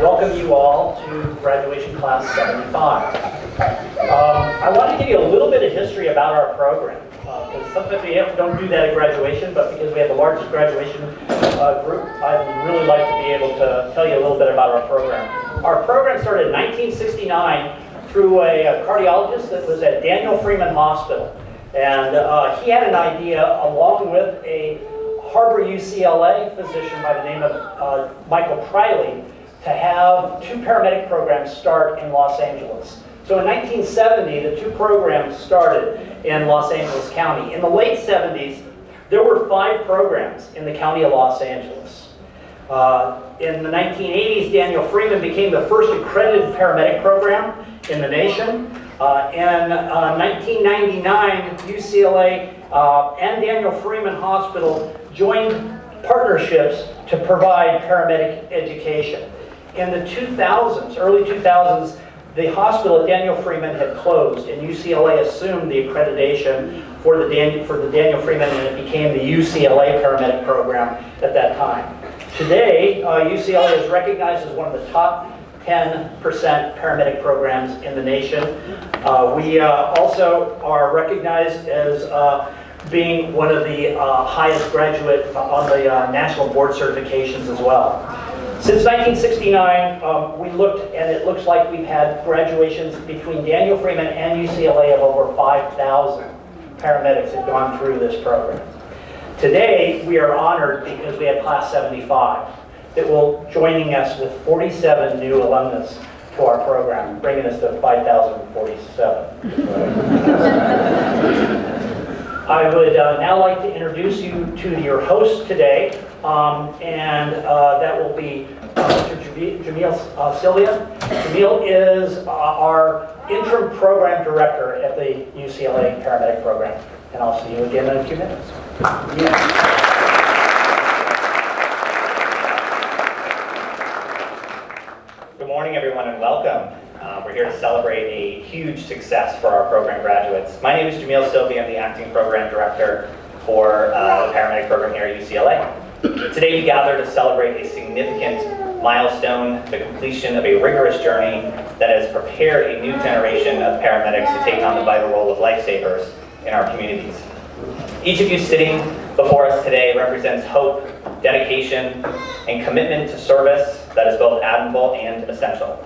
welcome you all to graduation class 75. I want to give you a little bit of history about our program, because sometimes we don't do that at graduation, but because we have the largest graduation group, I'd really like to be able to tell you a little bit about our program. Our program started in 1969 through a cardiologist that was at Daniel Freeman Hospital. And he had an idea, along with a Harbor UCLA physician by the name of Michael Crowley, to have two paramedic programs start in Los Angeles. So in 1970, the two programs started in Los Angeles County. In the late 70s, there were 5 programs in the county of Los Angeles. In the 1980s, Daniel Freeman became the first accredited paramedic program in the nation. In 1999, UCLA and Daniel Freeman Hospital joined partnerships to provide paramedic education. In the 2000s, early 2000s, the hospital at Daniel Freeman had closed, and UCLA assumed the accreditation for the Daniel Freeman, and it became the UCLA paramedic program at that time. Today, UCLA is recognized as one of the top 10% paramedic programs in the nation. We also are recognized as being one of the highest graduate on the national board certifications as well. Since 1969, we looked, and it looks like we've had graduations between Daniel Freeman and UCLA of over 5,000 paramedics have gone through this program. Today, we are honored because we have class 75 that will joining us with 47 new alumnus to our program, bringing us to 5,047. I would now like to introduce you to your host today, and that will be Mr. Jamil Sylvia. Jamil is our interim program director at the UCLA paramedic program, and I'll see you again in a few minutes. Good morning, everyone, and welcome. We're here to celebrate a huge success for our program graduates. My name is Jamil Sylvia. I'm the acting program director for the paramedic program here at UCLA. Today we gather to celebrate a significant milestone, the completion of a rigorous journey that has prepared a new generation of paramedics to take on the vital role of lifesavers in our communities. Each of you sitting before us today represents hope, dedication, and commitment to service that is both admirable and essential.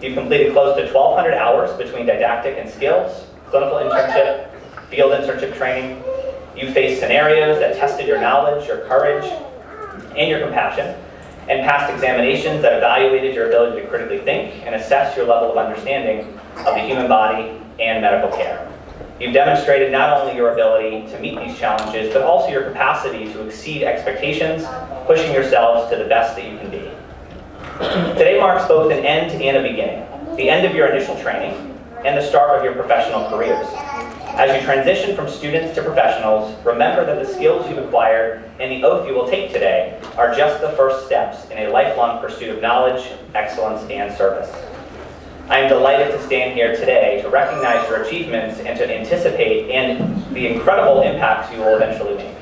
You've completed close to 1,200 hours between didactic and skills, clinical internship, field internship training. You faced scenarios that tested your knowledge, your courage, and your compassion, and passed examinations that evaluated your ability to critically think and assess your level of understanding of the human body and medical care. You've demonstrated not only your ability to meet these challenges, but also your capacity to exceed expectations, pushing yourselves to the best that you can be. Today marks both an end and a beginning, the end of your initial training and the start of your professional careers. As you transition from students to professionals, remember that the skills you've acquired and the oath you will take today are just the first steps in a lifelong pursuit of knowledge, excellence, and service. I am delighted to stand here today to recognize your achievements and to anticipate the incredible impacts you will eventually make.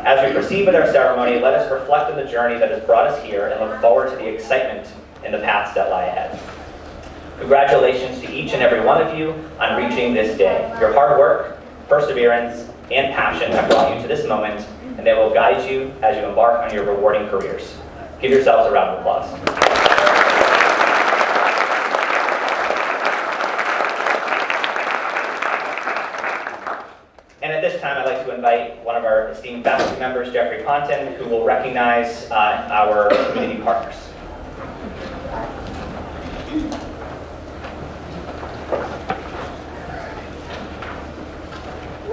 As we proceed with our ceremony, let us reflect on the journey that has brought us here and look forward to the excitement and the paths that lie ahead. Congratulations to each and every one of you on reaching this day. Your hard work, perseverance, and passion have brought you to this moment, and they will guide you as you embark on your rewarding careers. Give yourselves a round of applause. And at this time, I'd like to invite one of our esteemed faculty members, Jeffrey Ponton, who will recognize our community partners.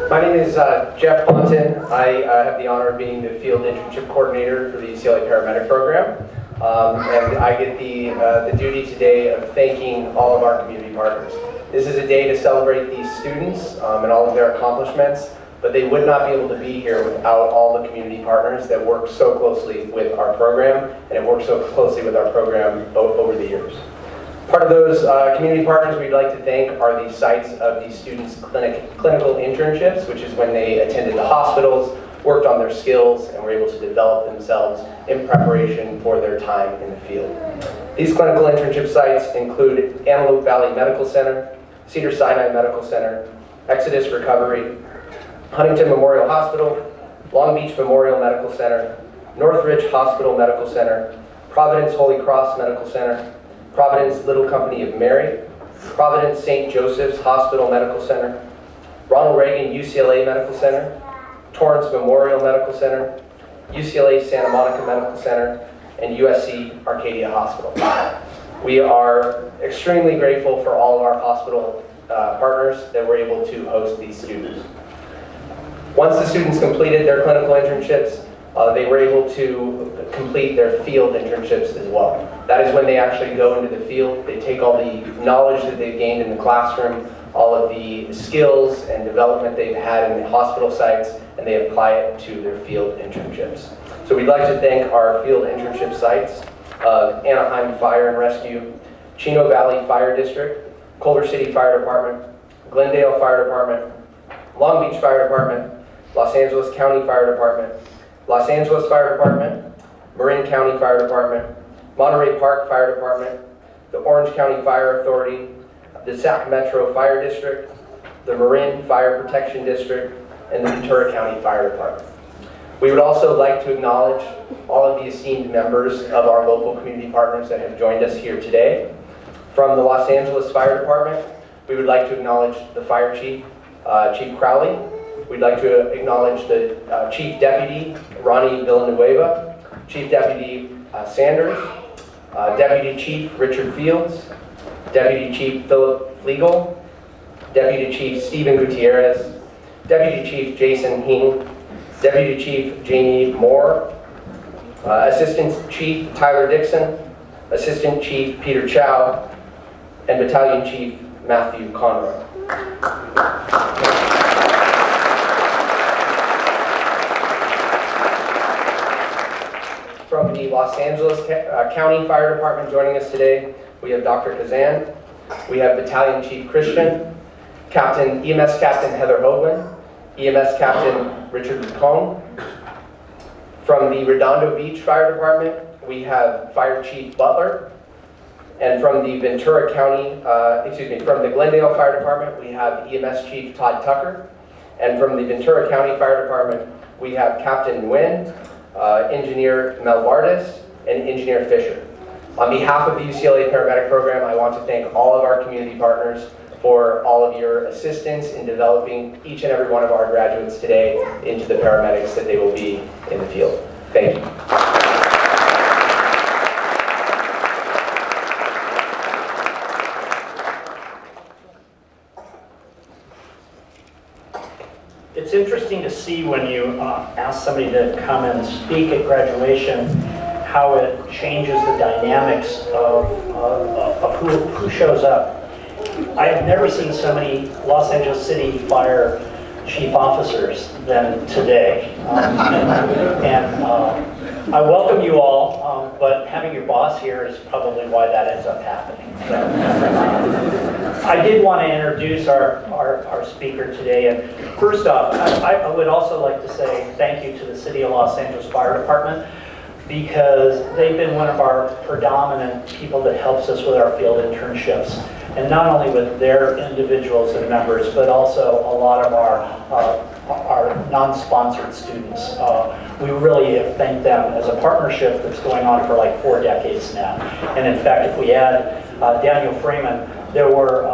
My name is Jeff Ponton. I have the honor of being the field internship coordinator for the UCLA paramedic program. And I get the duty today of thanking all of our community partners. This is a day to celebrate these students and all of their accomplishments, but they would not be able to be here without all the community partners that work so closely with our program, and have worked so closely with our program over the years. Part of those community partners we'd like to thank are the sites of these students' clinical internships, which is when they attended the hospitals worked on their skills and were able to develop themselves in preparation for their time in the field. These clinical internship sites include Antelope Valley Medical Center, Cedar Sinai Medical Center, Exodus Recovery, Huntington Memorial Hospital, Long Beach Memorial Medical Center, Northridge Hospital Medical Center, Providence Holy Cross Medical Center, Providence Little Company of Mary, Providence St. Joseph's Hospital Medical Center, Ronald Reagan UCLA Medical Center, Torrance Memorial Medical Center, UCLA Santa Monica Medical Center, and USC Arcadia Hospital. We are extremely grateful for all of our hospital partners that were able to host these students. Once the students completed their clinical internships, they were able to complete their field internships as well. That is when they actually go into the field. They take all the knowledge that they've gained in the classroom, all of the skills and development they've had in the hospital sites, and they apply it to their field internships. So we'd like to thank our field internship sites of Anaheim Fire and Rescue, Chino Valley Fire District, Culver City Fire Department, Glendale Fire Department, Long Beach Fire Department, Los Angeles County Fire Department, Los Angeles Fire Department, Marin County Fire Department, Monterey Park Fire Department, the Orange County Fire Authority, the Sac Metro Fire District, the Marin Fire Protection District, and the Ventura County Fire Department. We would also like to acknowledge all of the esteemed members of our local community partners that have joined us here today. From the Los Angeles Fire Department, we would like to acknowledge the Fire Chief, Chief Crowley. We'd like to acknowledge the Chief Deputy, Ronnie Villanueva, Chief Deputy Sanders, Deputy Chief Richard Fields, Deputy Chief Philip Flegel, Deputy Chief Stephen Gutierrez, Deputy Chief Jason Hing, Deputy Chief Jamie Moore, Assistant Chief Tyler Dixon, Assistant Chief Peter Chow, and Battalion Chief Matthew Conroy. From the Los Angeles County Fire Department joining us today, we have Dr. Kazan, we have Battalion Chief Christian, EMS Captain Heather Hoagland, EMS Captain Richard Kong. From the Redondo Beach Fire Department, we have Fire Chief Butler. And from the Ventura County, from the Glendale Fire Department, we have EMS Chief Todd Tucker. And from the Ventura County Fire Department, we have Captain Nguyen, Engineer Melvardis, and Engineer Fisher. On behalf of the UCLA Paramedic Program, I want to thank all of our community partners for all of your assistance in developing each and every one of our graduates today into the paramedics that they will be in the field. Thank you. It's interesting to see when you ask somebody to come and speak at graduation how it changes the dynamics of who shows up. I have never seen so many Los Angeles City Fire Chief officers than today. I welcome you all, but having your boss here is probably why that ends up happening. So, I did want to introduce our speaker today, and first off, I would also like to say thank you to the City of Los Angeles Fire Department, because they've been one of our predominant people that helps us with our field internships. And not only with their individuals and members, but also a lot of our non-sponsored students. We really have thanked them as a partnership that's going on for like 4 decades now. And in fact, if we add Daniel Freeman, there were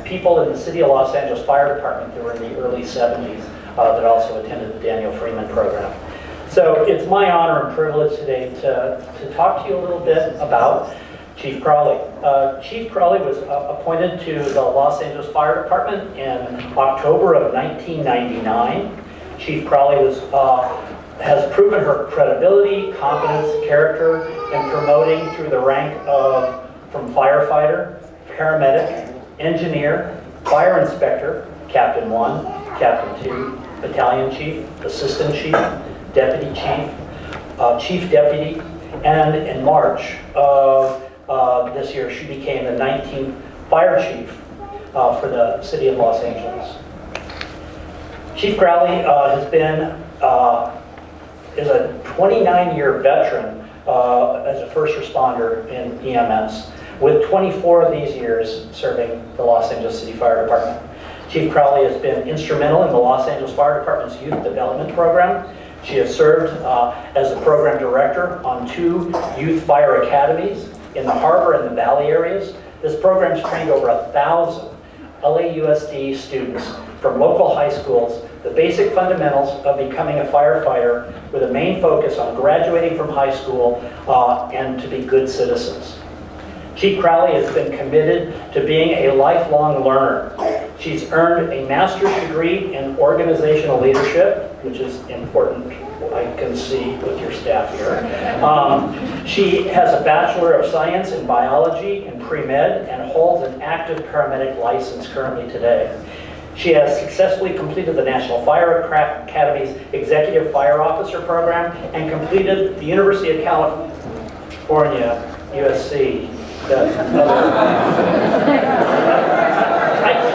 people in the City of Los Angeles Fire Department that were in the early 70s that also attended the Daniel Freeman program. So it's my honor and privilege today to talk to you a little bit about Chief Crowley. Chief Crowley was appointed to the Los Angeles Fire Department in October of 1999. Chief Crowley has proven her credibility, competence, character in promoting through the rank from firefighter, paramedic, engineer, fire inspector, Captain 1, Captain 2, Battalion Chief, Assistant Chief, Deputy Chief, Chief Deputy, and in March of this year, she became the 19th Fire Chief for the City of Los Angeles. Chief Crowley has been is a 29-year veteran as a first responder in EMS, with 24 of these years serving the Los Angeles City Fire Department. Chief Crowley has been instrumental in the Los Angeles Fire Department's Youth Development Program. She has served as the program director on 2 youth fire academies in the Harbor and the Valley areas. This program's trained over 1,000 LAUSD students from local high schools the basic fundamentals of becoming a firefighter, with a main focus on graduating from high school and to be good citizens. Chief Crowley has been committed to being a lifelong learner. She's earned a master's degree in organizational leadership, which is important, I can see with your staff here. She has a Bachelor of Science in Biology and Pre-Med and holds an active paramedic license currently today. She has successfully completed the National Fire Academy's Executive Fire Officer Program and completed the University of California, USC. I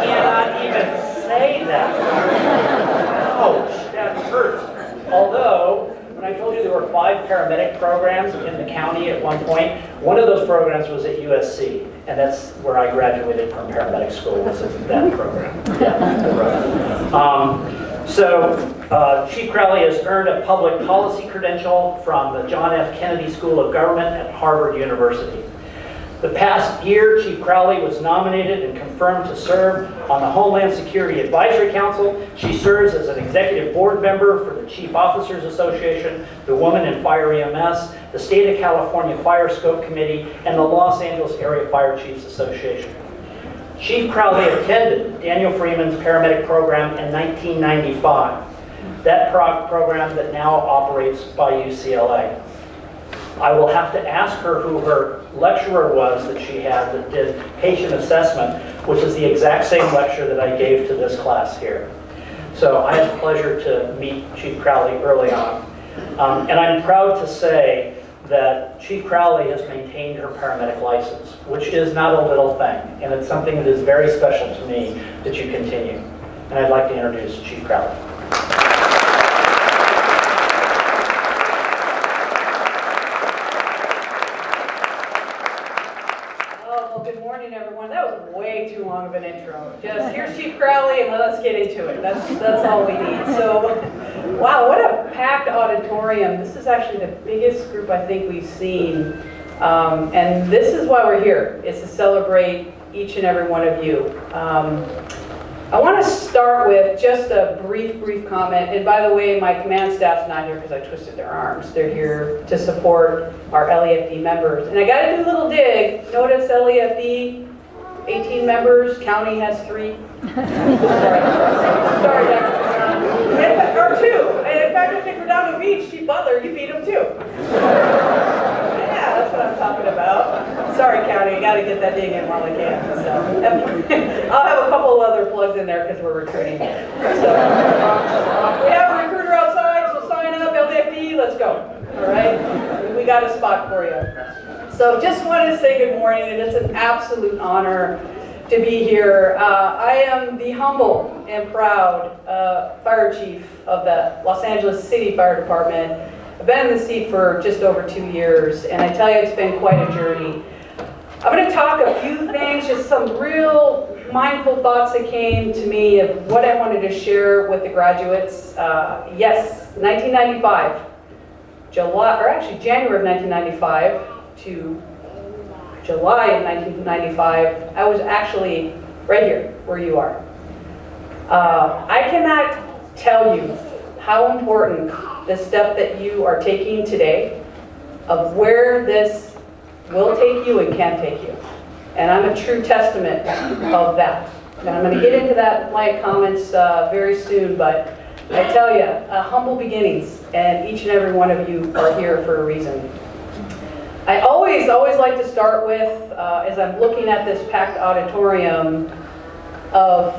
cannot even say that. Ouch, that hurts. Although, when I told you there were 5 paramedic programs in the county at one point, one of those programs was at USC, and that's where I graduated from paramedic school, was in that program. Yeah, Chief Crowley has earned a public policy credential from the John F. Kennedy School of Government at Harvard University. The past year, Chief Crowley was nominated and confirmed to serve on the Homeland Security Advisory Council. She serves as an executive board member for the Chief Officers Association, the Women in Fire EMS, the State of California Fire Scope Committee, and the Los Angeles Area Fire Chiefs Association. Chief Crowley attended Daniel Freeman's paramedic program in 1995, that program that now operates by UCLA. I will have to ask her who her lecturer was that she had that did patient assessment, which is the exact same lecture that I gave to this class here. So I had the pleasure to meet Chief Crowley early on. And I'm proud to say that Chief Crowley has maintained her paramedic license, which is not a little thing. And it's something that is very special to me that you continue. And I'd like to introduce Chief Crowley. Way too long of an intro. Just here's Chief Crowley and let's get into it. That's all we need. So, wow, what a packed auditorium. This is actually the biggest group I think we've seen. And this is why we're here, is to celebrate each and every one of you. I want to start with just a brief comment. And by the way, my command staff's not here because I twisted their arms. They're here to support our LAFD members. And I got to do a little dig. Notice LAFD, 18 members, county has 3. Sorry, Dr. Or 2. And in fact, if they go down to the beach, Chief Butler, you feed them too. Yeah, that's what I'm talking about. Sorry, county, I got to get that dig in while I can. So, I'll have a couple of other plugs in there because we're recruiting. So, we have a recruiter outside, so sign up, LAFD, let's go. All right? We got a spot for you. So just wanted to say good morning, and it's an absolute honor to be here. I am the humble and proud fire chief of the Los Angeles City Fire Department. I've been in the seat for just over 2 years, and I tell you, it's been quite a journey. I'm going to talk a few things, just some real mindful thoughts that came to me of what I wanted to share with the graduates. Yes, 1995, January of 1995, to July of 1995, I was actually right here, where you are. I cannot tell you how important the step that you are taking today, of where this will take you and can take you. And I'm a true testament of that. And I'm going to get into that in my comments very soon, but I tell you, humble beginnings, and each and every one of you are here for a reason. I always like to start with, as I'm looking at this packed auditorium, of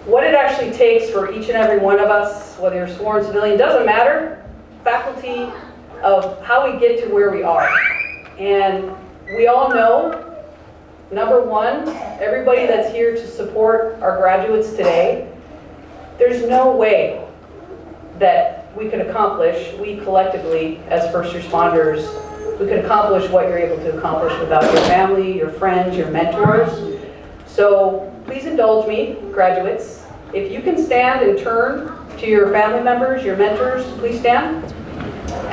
what it actually takes for each and every one of us, whether you're sworn civilian, doesn't matter, faculty, of how we get to where we are. And we all know, number one, everybody that's here to support our graduates today, there's no way that we could accomplish, we collectively as first responders, we could accomplish what you're able to accomplish without your family, your friends, your mentors. So please indulge me, graduates. If you can stand and turn to your family members, your mentors, please stand.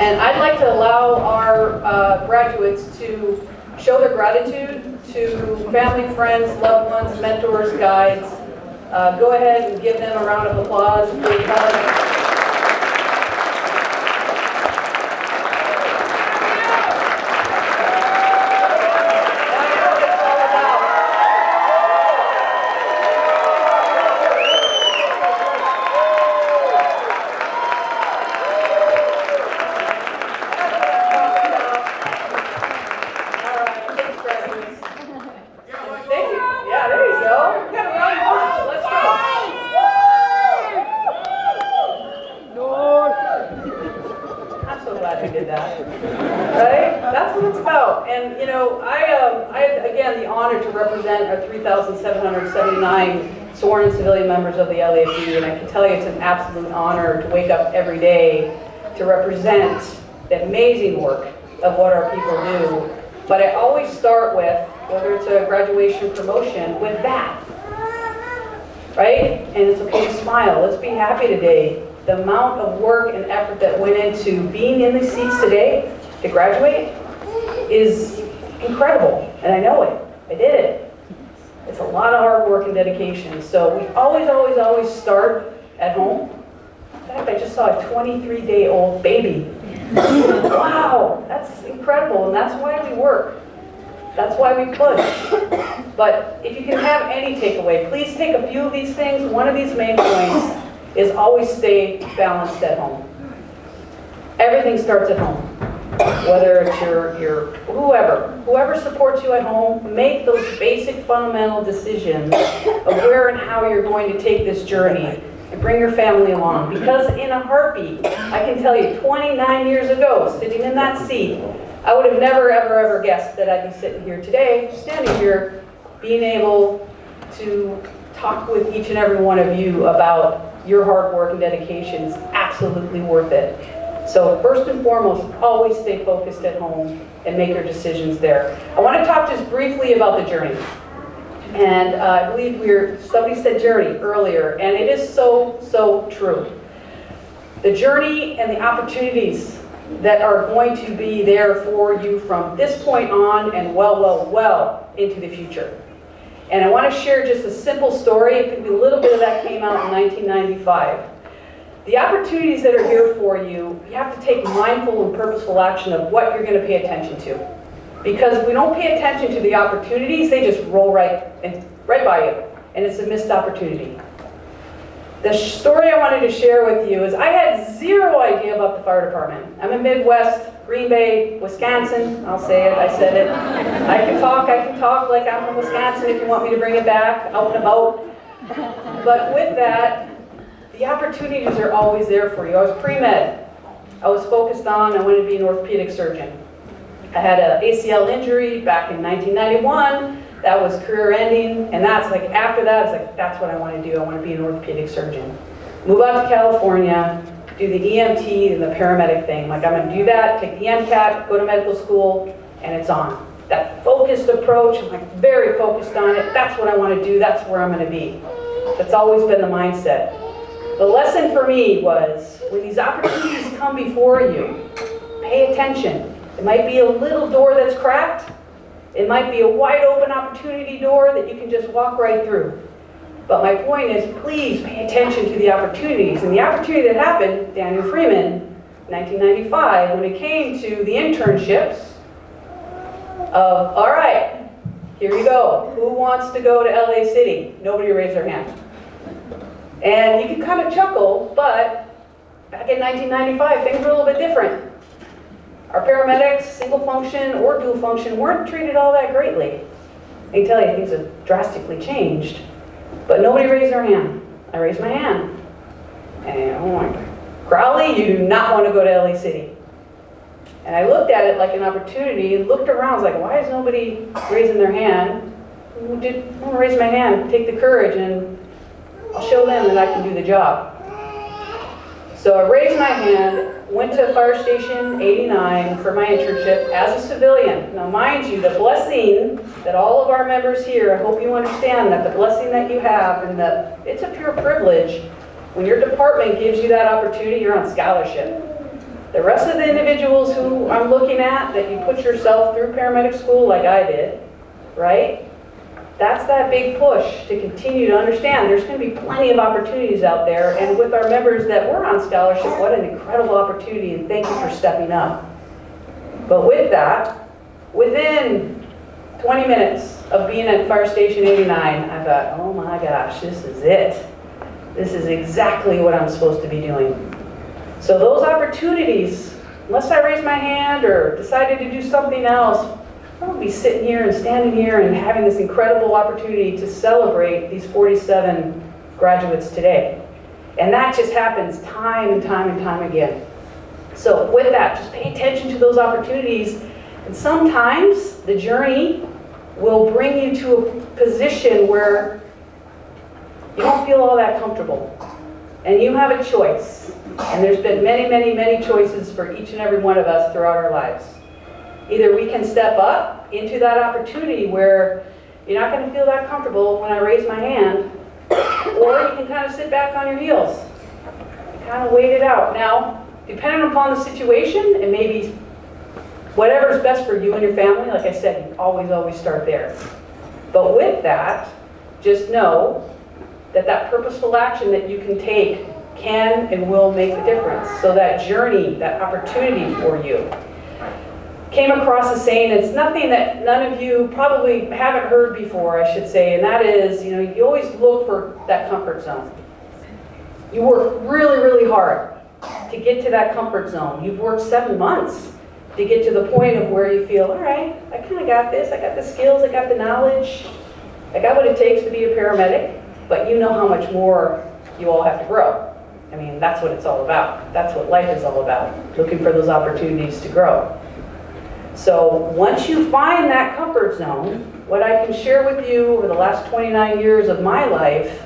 And I'd like to allow our graduates to show their gratitude to family, friends, loved ones, mentors, guides. Go ahead and give them a round of applause. Sworn civilian members of the LAFD, and I can tell you it's an absolute honor to wake up every day to represent the amazing work of what our people do. But I always start with, whether it's a graduation promotion, with that, right? And it's okay to smile. Let's be happy today. The amount of work and effort that went into being in these seats today to graduate is incredible, and I know it. I did it. It's a lot of hard work and dedication. So we always start at home. In fact, I just saw a 23-day-old baby. Wow, that's incredible, and that's why we work. That's why we push. But if you can have any takeaway, please take a few of these things. One of these main points is always stay balanced at home. Everything starts at home. Whether it's your whoever supports you at home, make those basic fundamental decisions of where and how you're going to take this journey and bring your family along. Because in a heartbeat, I can tell you, 29 years ago, sitting in that seat, I would have never, ever guessed that I'd be sitting here today, standing here, being able to talk with each and every one of you about your hard work and dedication. Is absolutely worth it. So first and foremost, always stay focused at home and make your decisions there. I want to talk just briefly about the journey. And I believe somebody said journey earlier, and it is so true. The journey and the opportunities that are going to be there for you from this point on and well into the future. And I want to share just a simple story. It could be a little bit of that came out in 1995. The opportunities that are here for you, you have to take mindful and purposeful action of what you're going to pay attention to. Because if we don't pay attention to the opportunities, they just roll right by you, and it's a missed opportunity. The story I wanted to share with you is I had zero idea about the fire department. I'm in Midwest, Green Bay, Wisconsin. I'll say it, I said it. I can talk like I'm from Wisconsin if you want me to bring it back, out and about. But with that, the opportunities are always there for you. I was pre-med. I was focused on, I wanted to be an orthopedic surgeon. I had an ACL injury back in 1991. That was career ending, and that's like, after that, it's like, that's what I want to do. I want to be an orthopedic surgeon. Move out to California, do the EMT and the paramedic thing. Like, I'm going to do that, take the MCAT, go to medical school, and it's on. That focused approach, I'm like very focused on it. That's what I want to do. That's where I'm going to be. That's always been the mindset. The lesson for me was, when these opportunities come before you, pay attention. It might be a little door that's cracked. It might be a wide open opportunity door that you can just walk right through. But my point is, please pay attention to the opportunities. And the opportunity that happened, Daniel Freeman, 1995, when it came to the internships of, all right, here you go. Who wants to go to LA City? Nobody raised their hand. And you can kind of chuckle, but back in 1995, things were a little bit different. Our paramedics, single function or dual function, weren't treated all that greatly. I can tell you, things have drastically changed. But nobody raised their hand. I raised my hand. And oh my God, Crowley, you do not want to go to LA City. And I looked at it like an opportunity and looked around. I was like, why is nobody raising their hand? I'm going to raise my hand, take the courage, and I'll show them that I can do the job. So So I raised my hand, went to Fire Station 89 for my internship as a civilian. Now mind you, the blessing that all of our members here, I hope you understand that the blessing that you have and that it's a pure privilege. When your department gives you that opportunity, you're on scholarship. The rest of the individuals who I'm looking at, that you put yourself through paramedic school like I did, right? That's that big push to continue to understand there's going to be plenty of opportunities out there, and with our members that were on scholarship, what an incredible opportunity, and thank you for stepping up. But with that, within 20 minutes of being at Fire Station 89, I thought, oh my gosh, this is it. This is exactly what I'm supposed to be doing. So those opportunities, unless I raised my hand or decided to do something else, I would be sitting here and standing here and having this incredible opportunity to celebrate these 47 graduates today. And that just happens time and time and time again. So with that, just pay attention to those opportunities. And sometimes the journey will bring you to a position where you don't feel all that comfortable. And you have a choice. And there's been many, many, many choices for each and every one of us throughout our lives. Either we can step up into that opportunity where you're not going to feel that comfortable when I raise my hand, or you can kind of sit back on your heels and kind of wait it out. Now, depending upon the situation, and maybe whatever's best for you and your family, like I said, you always start there. But with that, just know that that purposeful action that you can take can and will make the difference. So that journey, that opportunity for you. Came across a saying, it's nothing that none of you probably haven't heard before, I should say, and that is, you know, you always look for that comfort zone. You work really, really hard to get to that comfort zone. You've worked 7 months to get to the point of where you feel, all right, I kind of got this, I got the skills, I got the knowledge, I got what it takes to be a paramedic, but you know how much more you all have to grow. I mean, that's what it's all about. That's what life is all about, looking for those opportunities to grow. So once you find that comfort zone, what I can share with you over the last 29 years of my life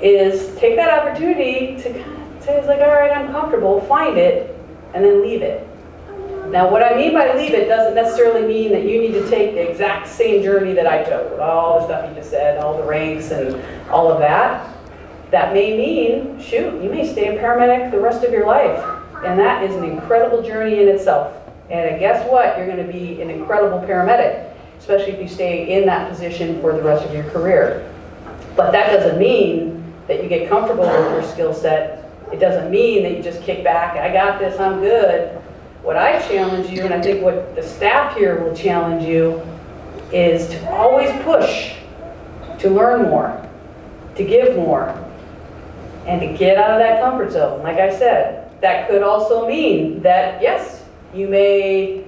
is take that opportunity to kind of say, it's like, all right, I'm comfortable, find it, and then leave it. Now what I mean by leave it doesn't necessarily mean that you need to take the exact same journey that I took, with all the stuff you just said, all the ranks and all of that. That may mean, shoot, you may stay a paramedic the rest of your life. And that is an incredible journey in itself. And guess what? You're going to be an incredible paramedic, especially if you stay in that position for the rest of your career. But that doesn't mean that you get comfortable with your skill set. It doesn't mean that you just kick back, I got this, I'm good. What I challenge you, and I think what the staff here will challenge you, is to always push to learn more, to give more, and to get out of that comfort zone. Like I said, that could also mean that, yes, you may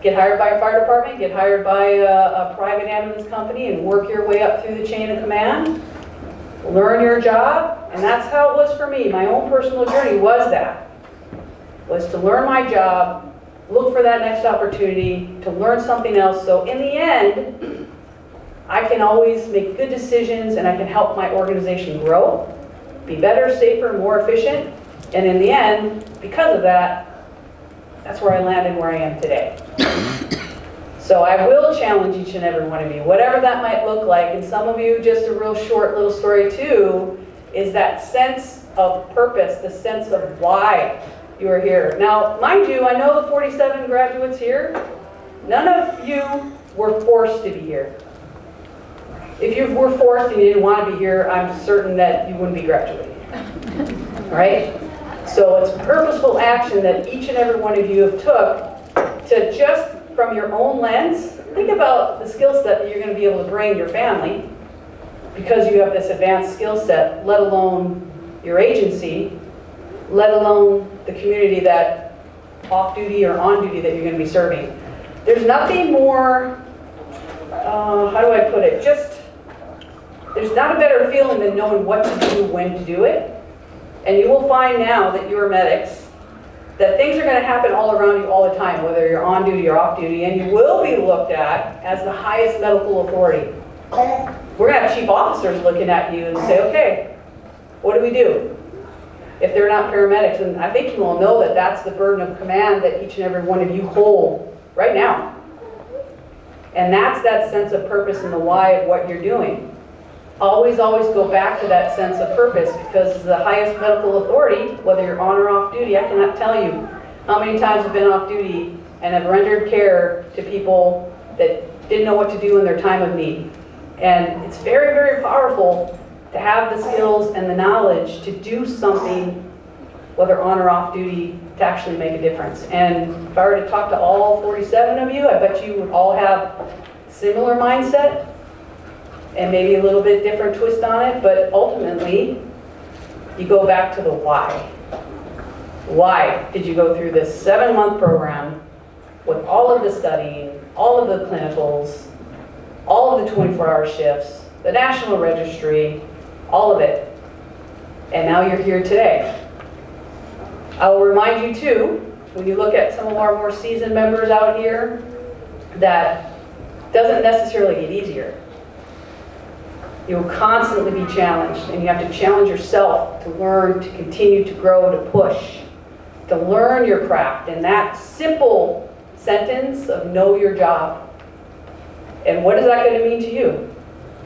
get hired by a fire department, get hired by a private ambulance company, and work your way up through the chain of command, learn your job, and that's how it was for me. My own personal journey was to learn my job, look for that next opportunity, to learn something else, so in the end, I can always make good decisions and I can help my organization grow, be better, safer, more efficient, and in the end, because of that, that's where I landed where I am today. So I will challenge each and every one of you, whatever that might look like, and some of you, just a real short little story too, is that sense of purpose, the sense of why you are here. Now, mind you, I know the 47 graduates here, none of you were forced to be here. If you were forced and you didn't want to be here, I'm certain that you wouldn't be graduating, right? So it's purposeful action that each and every one of you have took to just from your own lens, think about the skill set that you're going to be able to bring your family because you have this advanced skill set, let alone your agency, let alone the community that off duty or on duty that you're going to be serving. There's nothing more, how do I put it, there's not a better feeling than knowing what to do, when to do it. And you will find now that you are medics, that things are going to happen all around you all the time, whether you're on duty or off duty, and you will be looked at as the highest medical authority. We're going to have chief officers looking at you and say, okay, what do we do? if they're not paramedics. And I think you all know that that's the burden of command that each and every one of you hold right now. And that's that sense of purpose and the why of what you're doing. Always, always go back to that sense of purpose, because as the highest medical authority, whether you're on or off duty, I cannot tell you how many times I've been off duty and have rendered care to people that didn't know what to do in their time of need. And it's very, very powerful to have the skills and the knowledge to do something, whether on or off duty, to actually make a difference. And if I were to talk to all 47 of you, I bet you would all have similar mindset and maybe a little bit different twist on it, but ultimately, you go back to the why. Why did you go through this 7-month program with all of the studying, all of the clinicals, all of the 24-hour shifts, the national registry, all of it, and now you're here today. I will remind you too, when you look at some of our more seasoned members out here, that doesn't necessarily get easier. You will constantly be challenged, and you have to challenge yourself to learn, to continue to grow, to push, to learn your craft. And that simple sentence of know your job. And what is that going to mean to you?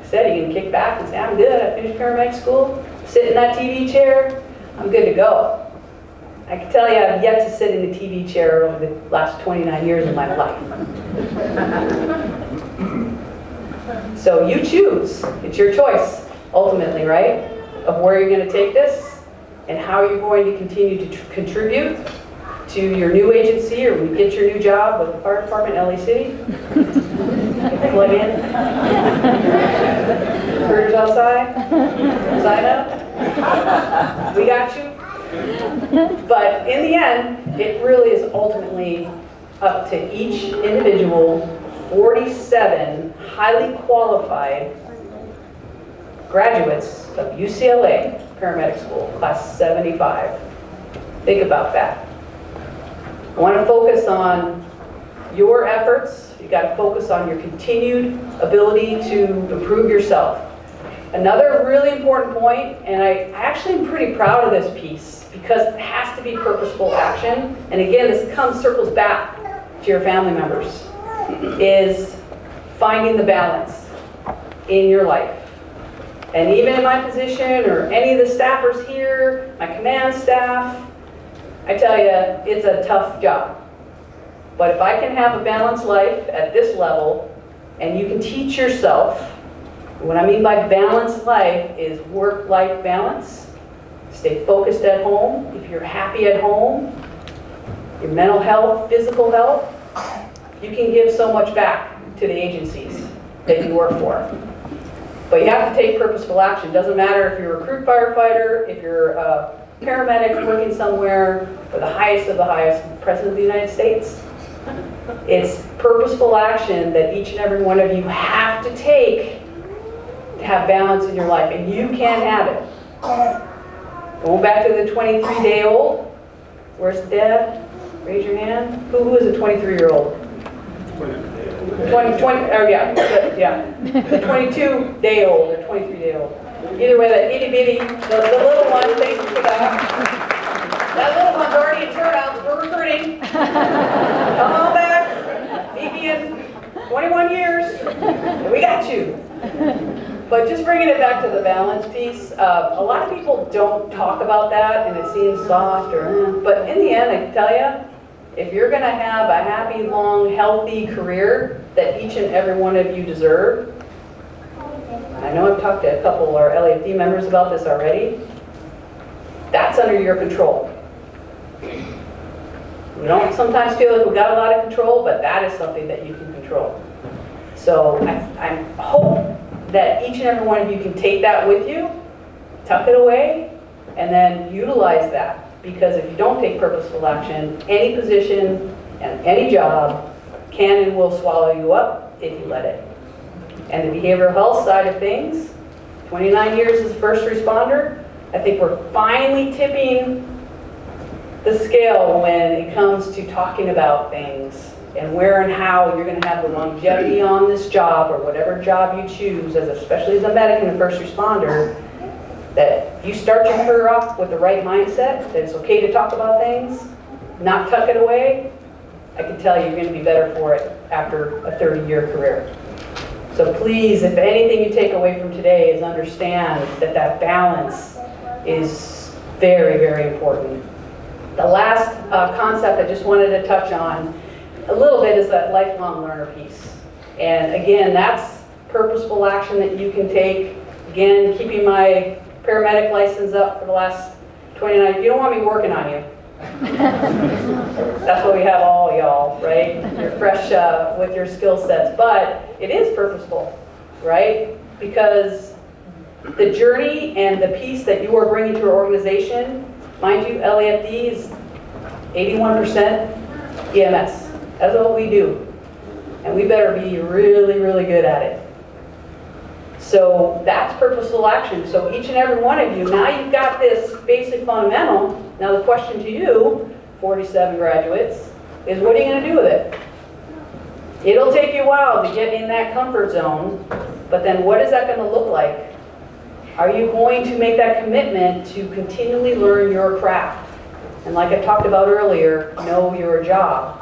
I said, you can kick back and say, I'm good, I finished paramedic school, sit in that TV chair, I'm good to go. I can tell you I've yet to sit in a TV chair over the last 29 years of my life. So you choose. It's your choice, ultimately, right? Of where you're going to take this and how you're going to continue to contribute to your new agency, or when you get your new job with the fire department in LA City. Plug in. Birds outside. Sign up. We got you. But in the end, it really is ultimately up to each individual 47 highly qualified graduates of UCLA paramedic school, class 75. Think about that. I want to focus on your efforts. You got to focus on your continued ability to improve yourself. Another really important point, and I actually am pretty proud of this piece because it has to be purposeful action. And again, this circles back to your family members, is finding the balance in your life. And even in my position, or any of the staffers here, my command staff, I tell you, it's a tough job. But if I can have a balanced life at this level, and you can teach yourself, what I mean by balanced life is work-life balance. Stay focused at home. If you're happy at home, your mental health, physical health, you can give so much back to the agencies that you work for. But you have to take purposeful action. Doesn't matter if you're a recruit firefighter, if you're a paramedic working somewhere for the highest of the highest, President of the United States. It's purposeful action that each and every one of you have to take to have balance in your life, and you can have it. Going back to the 23-day-old, where's Deb? Raise your hand. Who is a 23-year-old? 20, oh yeah, the 22-day-old or 23-day-old. Either way, that itty-bitty, the little one, thank you for that. That little one's already in turnout, we're recruiting. Come on back, meet me in 21 years, and we got you. But just bringing it back to the balance piece, a lot of people don't talk about that, and it seems soft, but in the end, I can tell you, if you're going to have a happy, long, healthy career that each and every one of you deserve, I know I've talked to a couple of our LAFD members about this already, that's under your control. We don't sometimes feel like we've got a lot of control, but that is something that you can control. So I hope that each and every one of you can take that with you, tuck it away, and then utilize that. Because if you don't take purposeful action, any position and any job can and will swallow you up if you let it. And the behavioral health side of things, 29 years as a first responder, I think we're finally tipping the scale when it comes to talking about things and where and how you're going to have the longevity on this job or whatever job you choose, especially as a medic and a first responder. that you start your career off with the right mindset, that it's okay to talk about things, not tuck it away, I can tell you you're going to be better for it after a 30-year career. So please, if anything you take away from today is understand that that balance is very, very important. The last concept I just wanted to touch on a little bit is that lifelong learner piece. And again, that's purposeful action that you can take. Again, keeping my paramedic license up for the last 29, you don't want me working on you. That's what we have all y'all, right? You're fresh with your skill sets, but it is purposeful, right? Because the journey and the piece that you are bringing to your organization, mind you, LAFD is 81% EMS. That's what we do. And we better be really, really good at it. So that's purposeful action. So each and every one of you, now you've got this basic fundamental. Now the question to you, 47 graduates, is what are you going to do with it? It'll take you a while to get in that comfort zone, but then what is that going to look like? Are you going to make that commitment to continually learn your craft? And like I talked about earlier, know your job.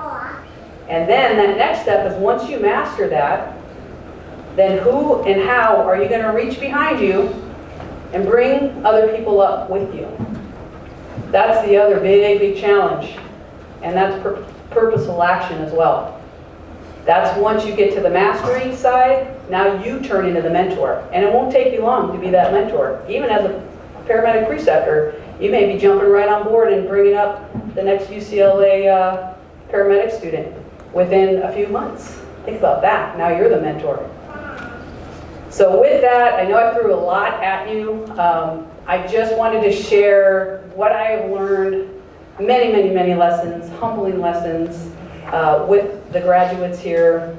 And then that next step is once you master that, then who and how are you going to reach behind you and bring other people up with you? That's the other big, big challenge. And that's purposeful action as well. That's once you get to the mastery side, now you turn into the mentor. And it won't take you long to be that mentor. Even as a paramedic preceptor, you may be jumping right on board and bringing up the next UCLA paramedic student within a few months. Think about that. Now you're the mentor. So with that, I know I threw a lot at you. I just wanted to share what I have learned, many, many, many lessons, humbling lessons with the graduates here.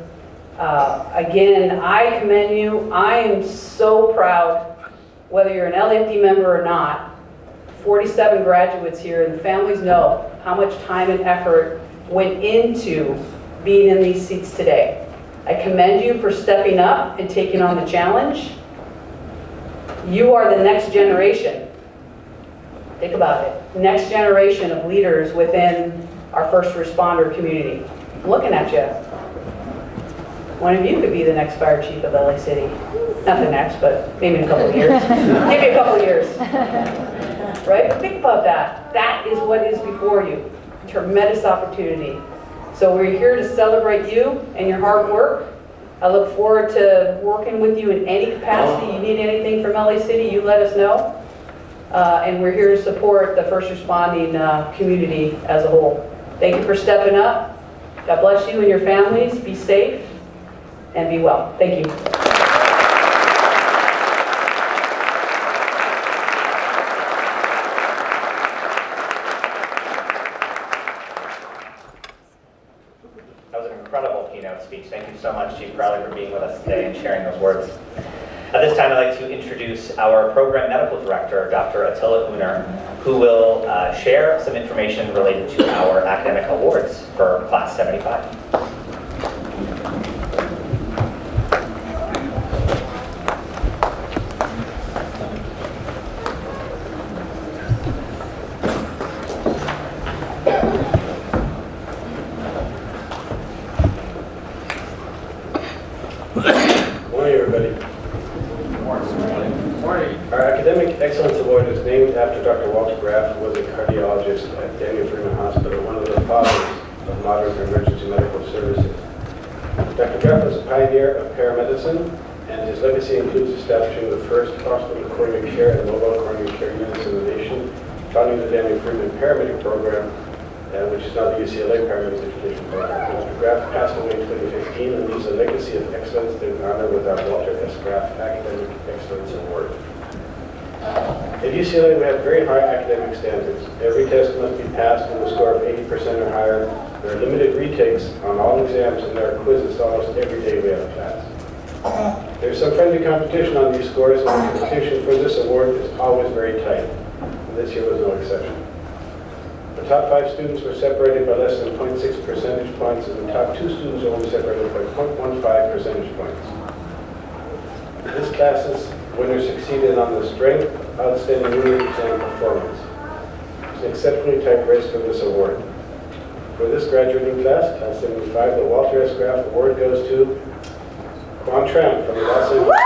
Again, I commend you. I am so proud, whether you're an LAFD member or not, 47 graduates here, and the families know how much time and effort went into being in these seats today. I commend you for stepping up and taking on the challenge. You are the next generation. Think about it. Next generation of leaders within our first responder community. I'm looking at you. One of you could be the next fire chief of LA City. Not the next, but maybe in a couple of years. Maybe a couple of years. Right? Think about that. That is what is before you. Tremendous opportunity. So we're here to celebrate you and your hard work. I look forward to working with you in any capacity. You need anything from LA City, you let us know. And we're here to support the first responding community as a whole. Thank you for stepping up. God bless you and your families. Be safe and be well. Thank you. Speech. Thank you so much, Chief Crowley, for being with us today and sharing those words. At this time, I'd like to introduce our Program Medical Director, Dr. Attila Uner, who will share some information related to our academic awards for Class 75. After Dr. Walter Graff, who was a cardiologist at Daniel Freeman Hospital, one of the fathers of modern emergency medical services. Dr. Graff was a pioneer of paramedicine, and his legacy includes establishing the first hospital coronary care and mobile coronary care units in the nation, founding the Daniel Freeman paramedic program, which is now the UCLA paramedic education program. Dr. Graff passed away in 2015 and leaves a legacy of excellence in honor with our Walter S. Graff Academic Excellence Award. At UCLA, we have very high academic standards. Every test must be passed with a score of 80% or higher. There are limited retakes on all exams, and there are quizzes almost every day we have a class. There's some friendly competition on these scores, and the competition for this award is always very tight. And this year was no exception. The top 5 students were separated by less than 0.6 percentage points, and the top 2 students were only separated by 0.15 percentage points. This class's winners succeeded on the strength outstanding unit exam performance. It's an exceptionally tight race for this award. For this graduating class, Class 75, the Walter S. Graff Award goes to Quan Tran from the Los Angeles.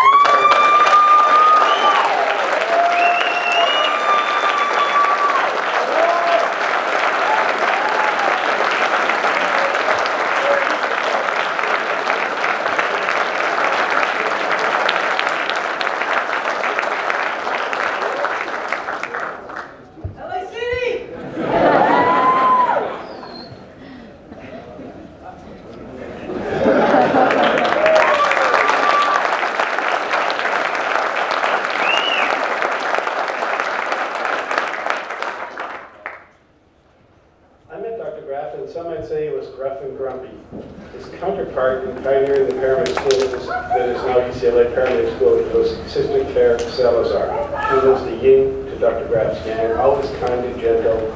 Pioneering the paramedic school that is now UCLA Paramedic School was Sister Claire Salazar. She was the yin to Dr. Graff's yang, always kind and gentle.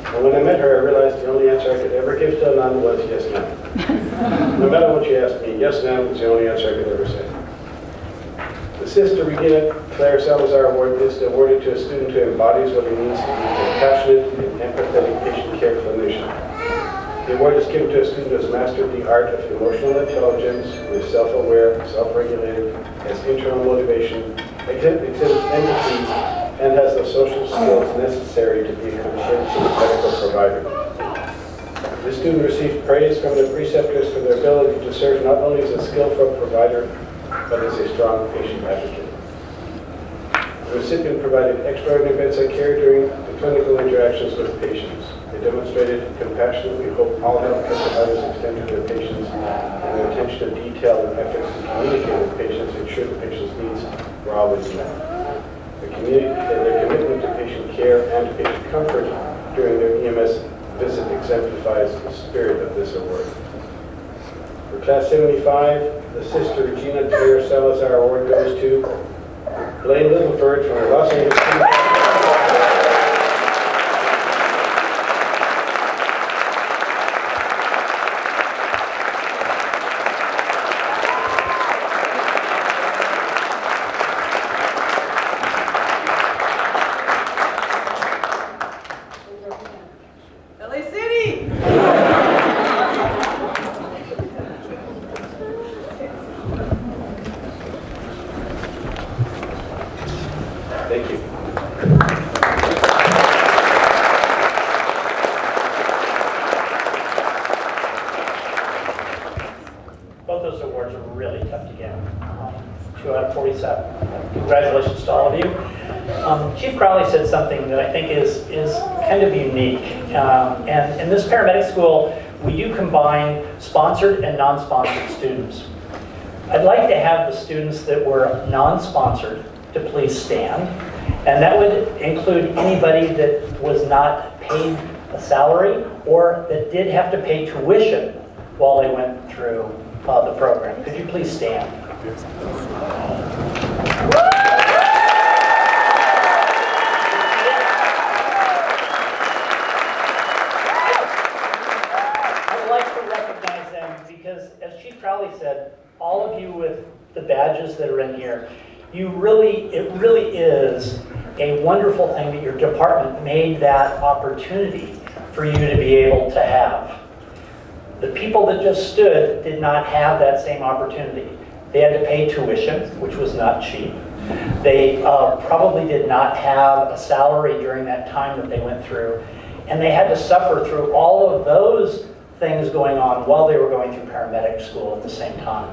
And when I met her, I realized the only answer I could ever give to a nun was yes, ma'am. No matter what she asked me, yes, ma'am was the only answer I could ever say. The Sister Regina Claire Salazar Award is awarded to a student who embodies what it means to be a compassionate and empathetic patient care clinician. The award is given to a student who has mastered the art of emotional intelligence, who is self-aware, self-regulated, has internal motivation, exhibits empathy, and has the social skills necessary to be a comprehensive medical provider. The student received praise from their preceptors for their ability to serve not only as a skillful provider, but as a strong patient advocate. The recipient provided extraordinary bedside care during the clinical interactions with patients. They demonstrated compassion. We hope all healthcare providers extend to their patients, and their attention to detail and efforts to communicate with patients ensure the patient's needs were always met. Their commitment to patient care and to patient comfort during their EMS visit exemplifies the spirit of this award. For Class 75, the Sister Regina Claire Salazar Award goes to Blaine Littleford from the Los Angeles. Thank you. Both those awards are really tough to get. 2 out of 47. Congratulations to all of you. Chief Crowley said something that I think is kind of unique. And in this paramedic school, we do combine sponsored and non-sponsored students. I'd like to have the students that were non-sponsored to please stand. And that would include anybody that was not paid a salary or that did have to pay tuition while they went through the program. Could you please stand? I'd like to recognize them because, as Chief Crowley said, all of you with the badges that are in here, it really is a wonderful thing that your department made that opportunity for you to be able to have. The people that just stood did not have that same opportunity. They had to pay tuition, which was not cheap. They probably did not have a salary during that time that they went through. And they had to suffer through all of those things going on while they were going through paramedic school at the same time.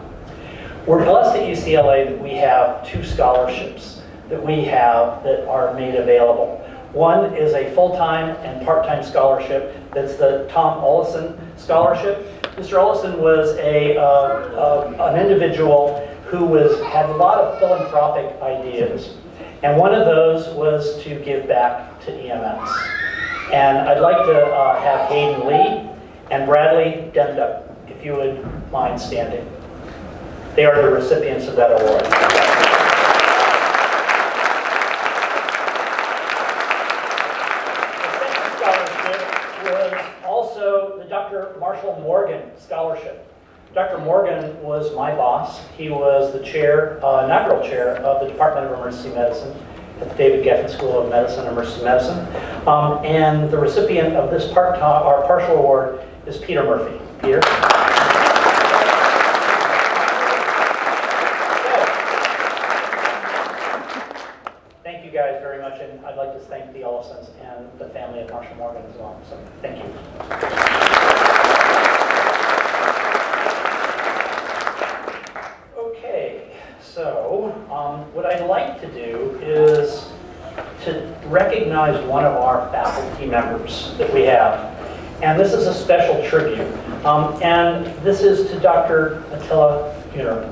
We're blessed at UCLA that we have 2 scholarships that we have that are made available. One is a full-time and part-time scholarship. That's the Tom Ollison Scholarship. Mr. Ollison was an individual who had a lot of philanthropic ideas. And one of those was to give back to EMS. And I'd like to have Hayden Lee and Bradley Demduck, if you would mind standing. They are the recipients of that award. Dr. Marshall Morgan Scholarship. Dr. Morgan was my boss. He was the chair, inaugural chair of the Department of Emergency Medicine. at the David Geffen School of Medicine, Emergency Medicine. And the recipient of this our partial award is Peter Murphy. Peter. Thank you guys very much, and I'd like to thank the Ollisons and the family of Marshall Morgan as well. So thank you. So, what I'd like to do is to recognize one of our faculty members that we have. And this is a special tribute. And this is to Dr. Attila Uner.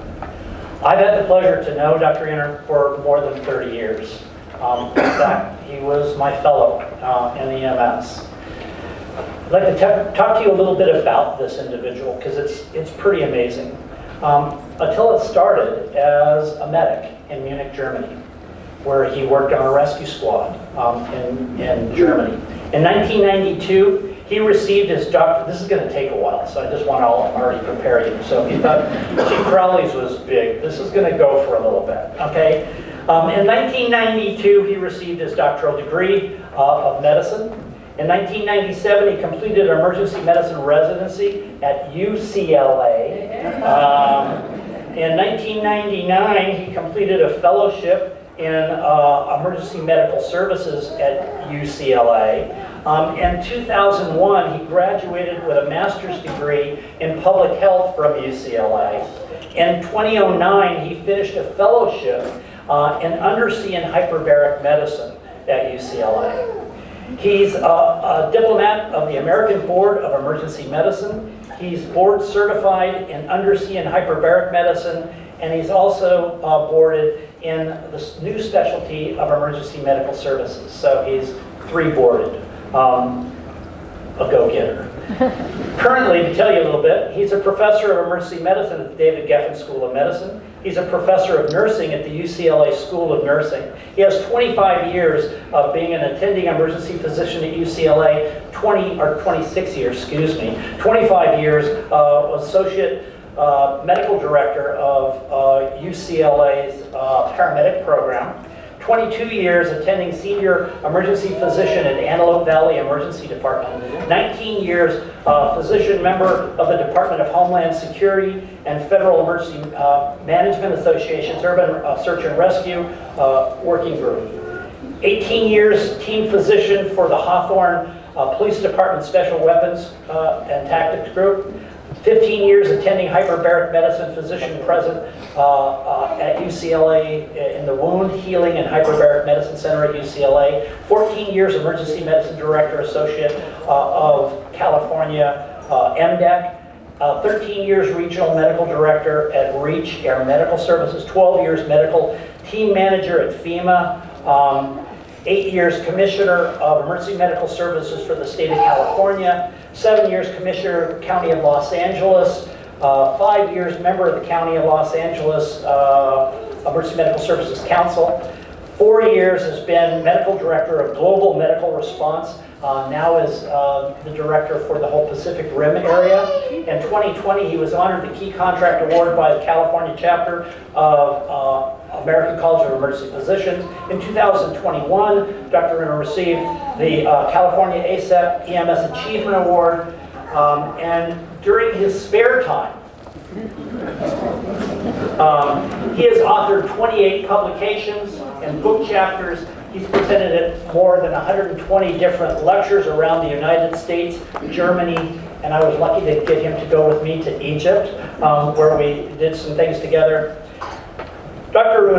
I've had the pleasure to know Dr. Uner for more than 30 years. In fact, he was my fellow in the EMS. I'd like to talk to you a little bit about this individual because it's pretty amazing. Attila started as a medic in Munich, Germany, where he worked on a rescue squad in Germany. In 1992, he received his doctorate. This is going to take a while, so I just want to already prepare you. So if you thought Crowley's was big, this is going to go for a little bit, okay? In 1992, he received his doctoral degree of medicine. In 1997, he completed an emergency medicine residency at UCLA. In 1999, he completed a fellowship in emergency medical services at UCLA. In 2001, he graduated with a master's degree in public health from UCLA. In 2009, he finished a fellowship in undersea and hyperbaric medicine at UCLA. He's a diplomat of the American Board of Emergency Medicine. He's board certified in undersea and hyperbaric medicine, and he's also boarded in the new specialty of emergency medical services. So he's 3 boarded, a go-getter. Currently, to tell you a little bit, he's a professor of emergency medicine at the David Geffen School of Medicine. He's a professor of nursing at the UCLA School of Nursing. He has 25 years of being an attending emergency physician at UCLA, 26 years, excuse me, 25 years associate medical director of UCLA's paramedic program, 22 years attending senior emergency physician at Antelope Valley Emergency Department, 19 years physician member of the Department of Homeland Security and Federal Emergency Management Association's Urban Search and Rescue Working Group, 18 years team physician for the Hawthorne Police Department Special Weapons and Tactics Group, 15 years attending hyperbaric medicine physician present at UCLA in the Wound Healing and Hyperbaric Medicine Center at UCLA, 14 years emergency medicine director associate of California MDEC, 13 years regional medical director at REACH Air Medical Services, 12 years medical team manager at FEMA, 8 years Commissioner of Emergency Medical Services for the state of California, 7 years Commissioner County of Los Angeles, 5 years member of the County of Los Angeles Emergency Medical Services Council, 4 years has been Medical Director of Global Medical Response, now is the Director for the whole Pacific Rim area. In 2020, he was honored the Key Contract Award by the California chapter of American College of Emergency Physicians. In 2021, Dr. Uner received the California ASAP EMS Achievement Award, and during his spare time, he has authored 28 publications and book chapters. He's presented at more than 120 different lectures around the United States, Germany, and I was lucky to get him to go with me to Egypt, where we did some things together. Dr.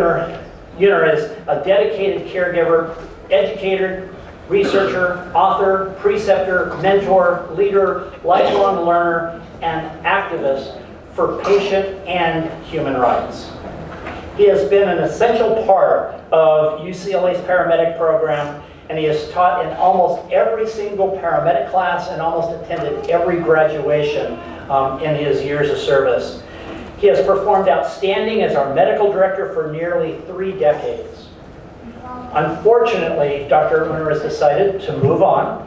Uner is a dedicated caregiver, educator, researcher, author, preceptor, mentor, leader, lifelong learner, and activist for patient and human rights. He has been an essential part of UCLA's paramedic program, and he has taught in almost every single paramedic class and almost attended every graduation in his years of service. He has performed outstanding as our medical director for nearly 3 decades. Unfortunately, Dr. Uner has decided to move on,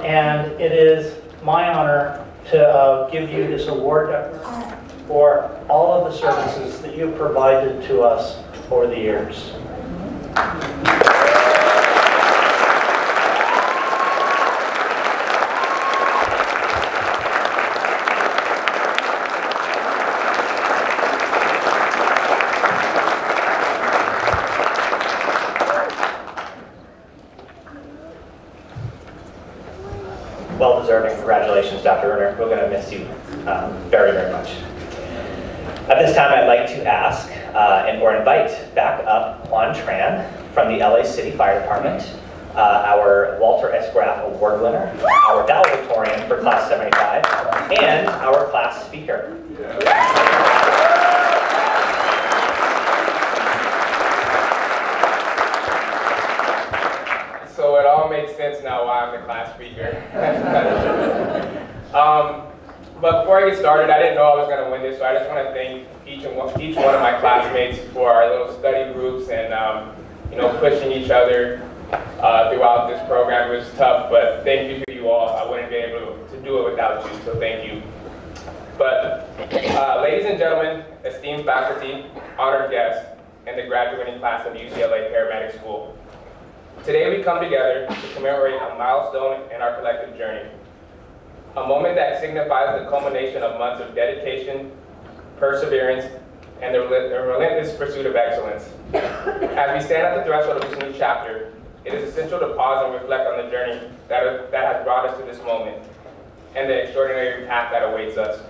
and it is my honor to give you this award, for all of the services that you've provided to us over the years. Well-deserving. Congratulations, Dr. Werner. We're going to miss you very, very much. At this time, I'd like to ask or invite back up Juan Tran from the LA City Fire Department, our Walter S. Graff Award winner, our valedictorian for Class 75, and our class speaker. So it all makes sense now why I'm the class speaker. But before I get started, I didn't know I was going to win this, so I just want to thank each one of my classmates for our little study groups and pushing each other throughout this program. It was tough, but thank you to you all. I wouldn't be able to do it without you, so thank you. But ladies and gentlemen, esteemed faculty, honored guests, and the graduating class of UCLA Paramedic School. Today we come together to commemorate a milestone in our collective journey. A moment that signifies the culmination of months of dedication, perseverance, and the relentless pursuit of excellence. As we stand at the threshold of this new chapter, it is essential to pause and reflect on the journey that has brought us to this moment and the extraordinary path that awaits us.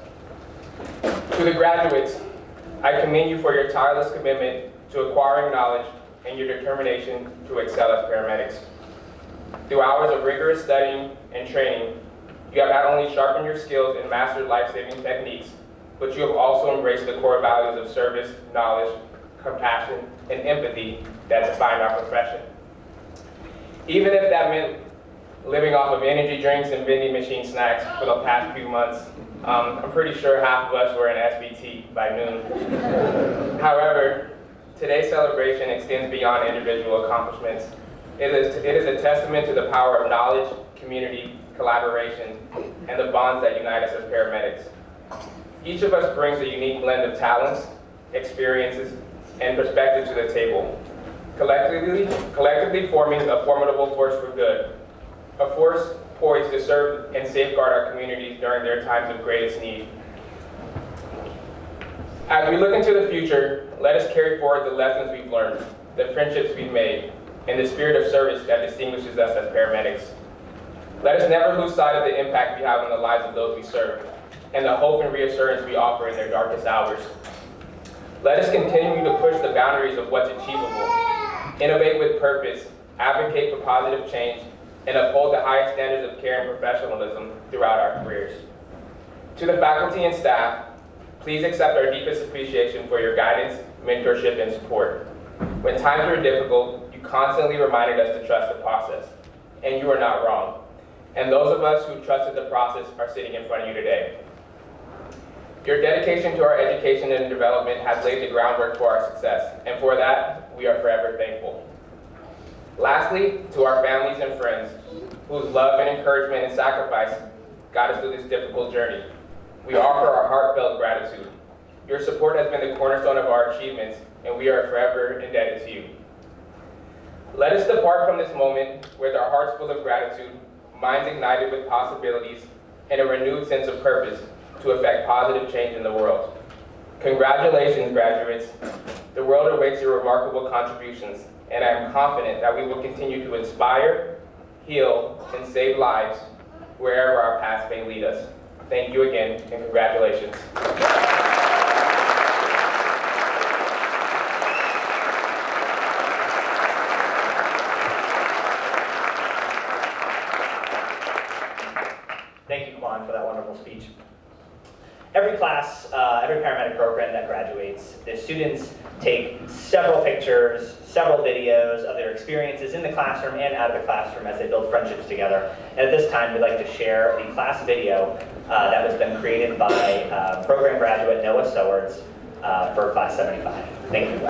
To the graduates, I commend you for your tireless commitment to acquiring knowledge and your determination to excel as paramedics. Through hours of rigorous studying and training, you have not only sharpened your skills and mastered life-saving techniques, but you have also embraced the core values of service, knowledge, compassion, and empathy that define our profession. Even if that meant living off of energy drinks and vending machine snacks for the past few months, I'm pretty sure half of us were in SBT by noon. However, today's celebration extends beyond individual accomplishments. It is a testament to the power of knowledge, community, collaboration, and the bonds that unite us as paramedics. Each of us brings a unique blend of talents, experiences, and perspectives to the table, collectively forming a formidable force for good, a force poised to serve and safeguard our communities during their times of greatest need. As we look into the future, let us carry forward the lessons we've learned, the friendships we've made, and the spirit of service that distinguishes us as paramedics. Let us never lose sight of the impact we have on the lives of those we serve, and the hope and reassurance we offer in their darkest hours. Let us continue to push the boundaries of what's achievable, innovate with purpose, advocate for positive change, and uphold the highest standards of care and professionalism throughout our careers. To the faculty and staff, please accept our deepest appreciation for your guidance, mentorship, and support. When times were difficult, you constantly reminded us to trust the process, and you are not wrong. And those of us who trusted the process are sitting in front of you today. Your dedication to our education and development has laid the groundwork for our success, and for that, we are forever thankful. Lastly, to our families and friends, whose love and encouragement and sacrifice got us through this difficult journey, we offer our heartfelt gratitude. Your support has been the cornerstone of our achievements, and we are forever indebted to you. Let us depart from this moment with our hearts full of gratitude, minds ignited with possibilities, and a renewed sense of purpose to effect positive change in the world. Congratulations, graduates. The world awaits your remarkable contributions, and I am confident that we will continue to inspire, heal, and save lives wherever our paths may lead us. Thank you again, and congratulations. Thank you, Quan, for that wonderful speech. Every class, every paramedic program that graduates, the students take several pictures, several videos of their experiences in the classroom and out of the classroom as they build friendships together. And at this time, we'd like to share a class video that has been created by program graduate Noah Sowards for Class 75. Thank you.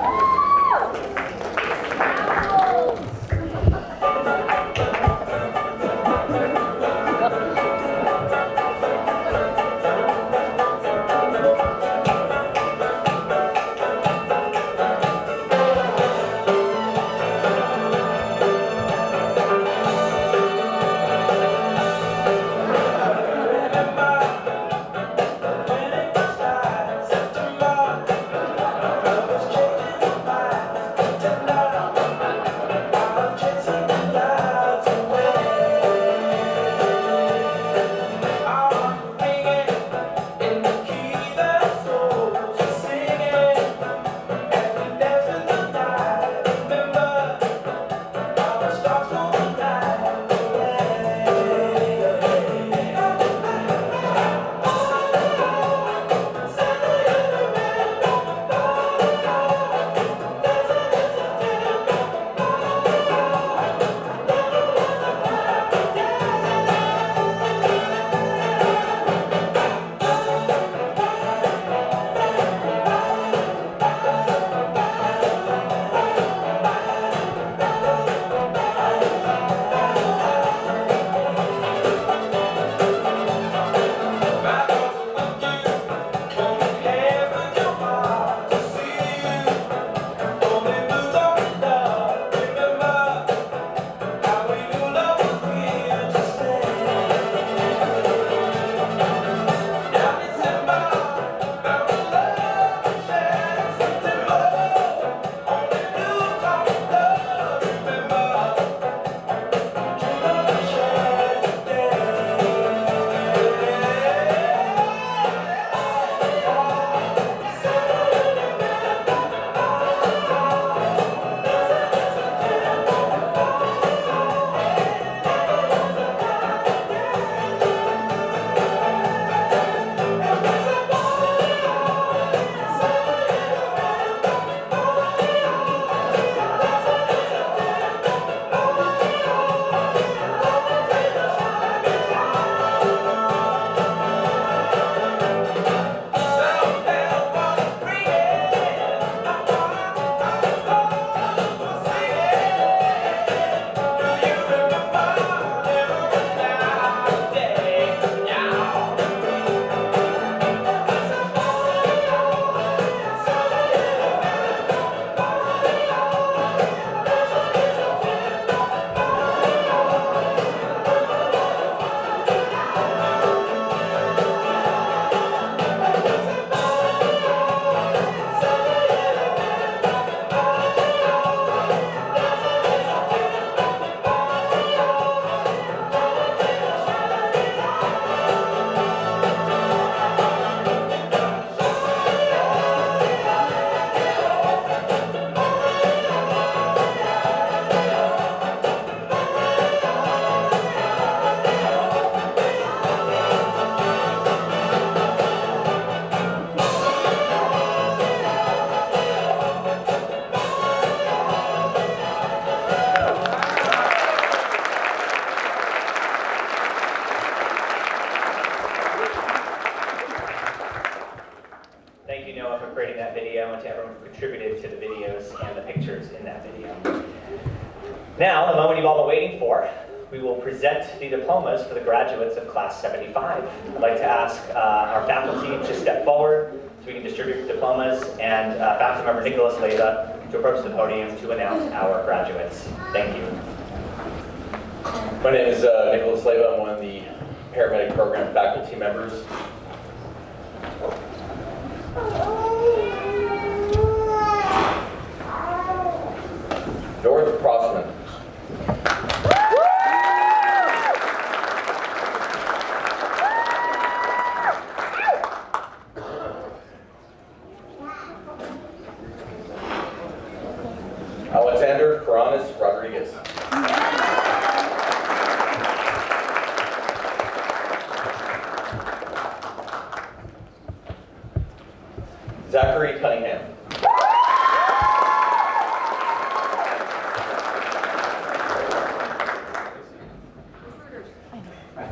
everyone who contributed to the videos and the pictures in that video. Now, the moment you've all been waiting for, we will present the diplomas for the graduates of Class 75. I'd like to ask our faculty to step forward so we can distribute the diplomas, and faculty member Nicholas Leyva to approach the podium to announce our graduates. Thank you. My name is Nicholas Leyva. I'm one of the paramedic program faculty members. North Crossman. Alexander Coronas Rodriguez. Zachary Cunningham.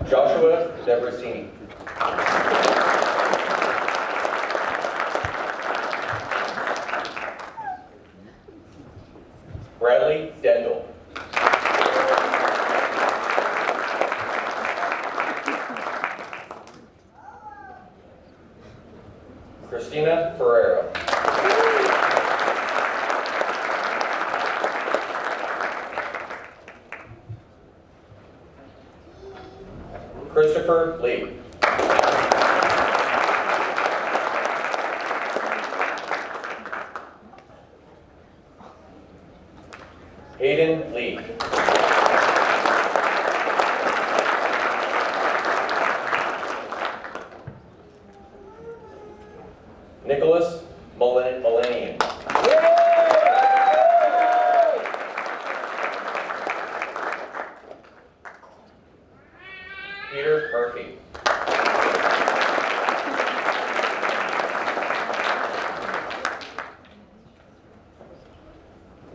Joshua Debrasini. Bradley Dendel. Christina Ferreira. Christopher Lee. Hayden Lee. Nicholas Millennium. Peter Murphy.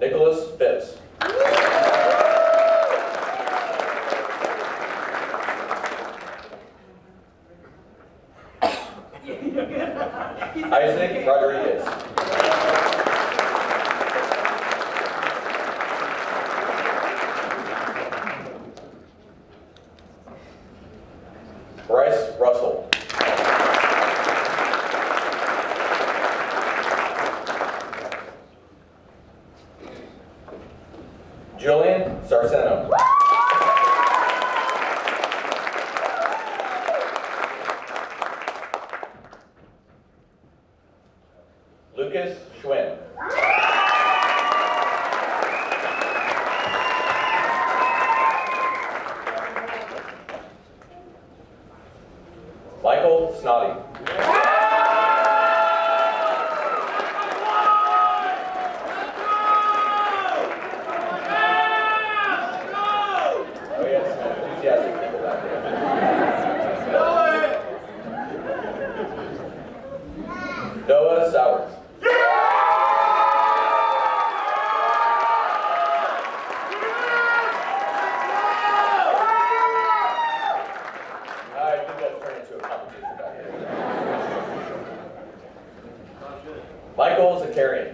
Nicholas Phipps. Isaac Rodriguez. Bryce Russell. Julian Sarceno. Lucas Schwinn. Michael Snoddy. Oh, yes, enthusiastic people back there. Noah Sowers. I think that's turned into a competition back here. Michael Zakarian.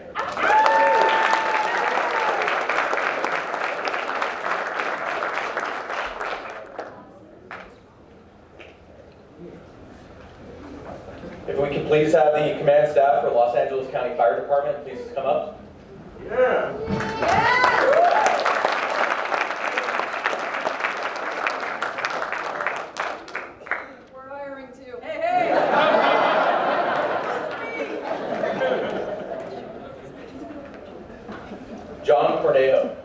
If we could please have the command staff for Los Angeles County Fire Department, please come up. Yeah. We're hiring too. Hey, hey! John Cornejo.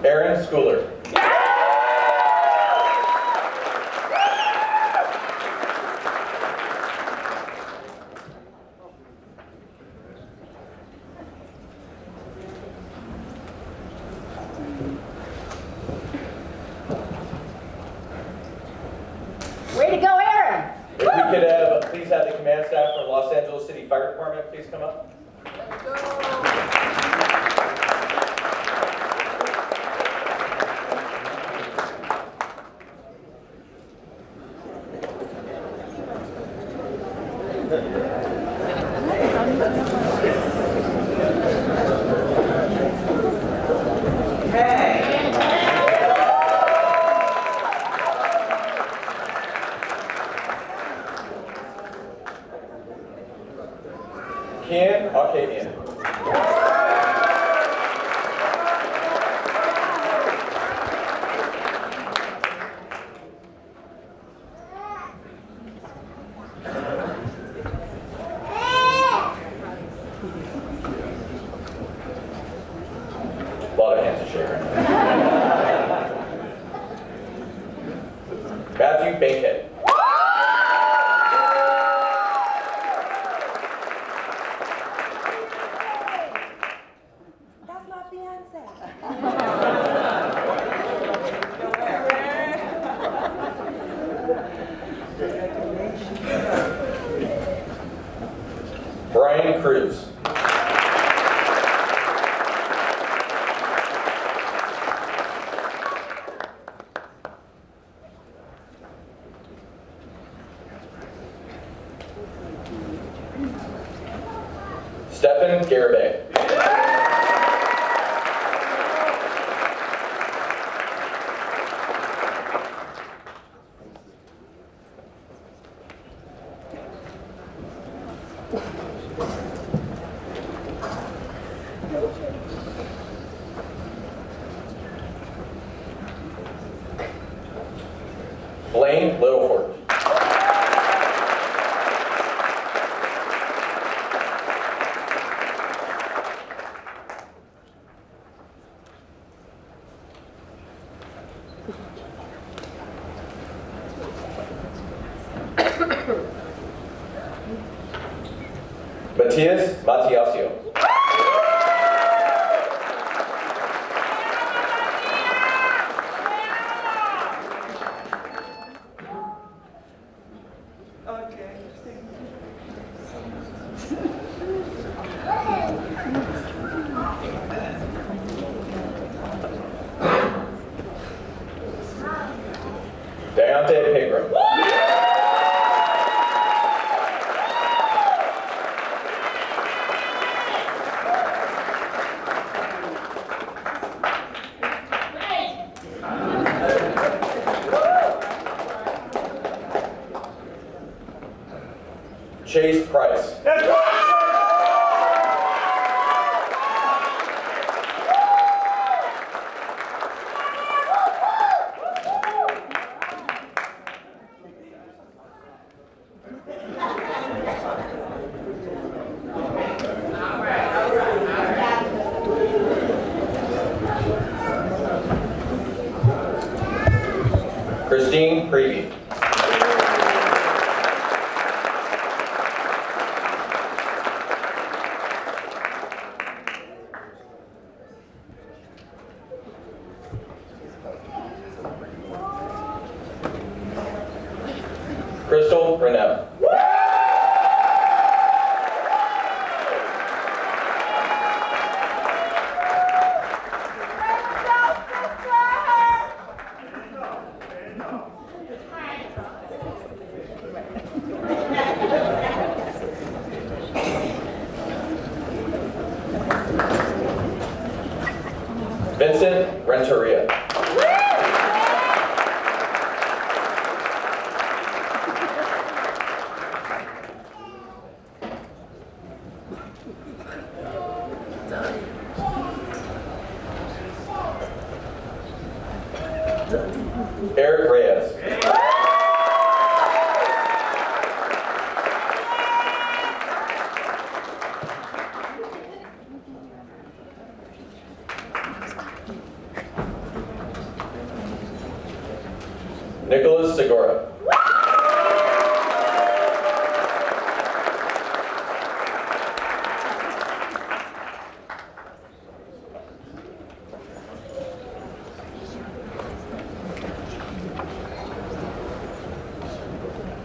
Aaron Schooler. Way to go, Aaron! If we could please have the command staff for Los Angeles City Fire Department please come up. Let's go. 빨간색. Brian Cruz. Stephen Garibay. Blaine Littleford. Matthias Matiasio. Deontay Pigram. Chase Price. Christine Prevey. Crystal Renette. Vincent Renteria. Eric Reyes. Nicholas Segura.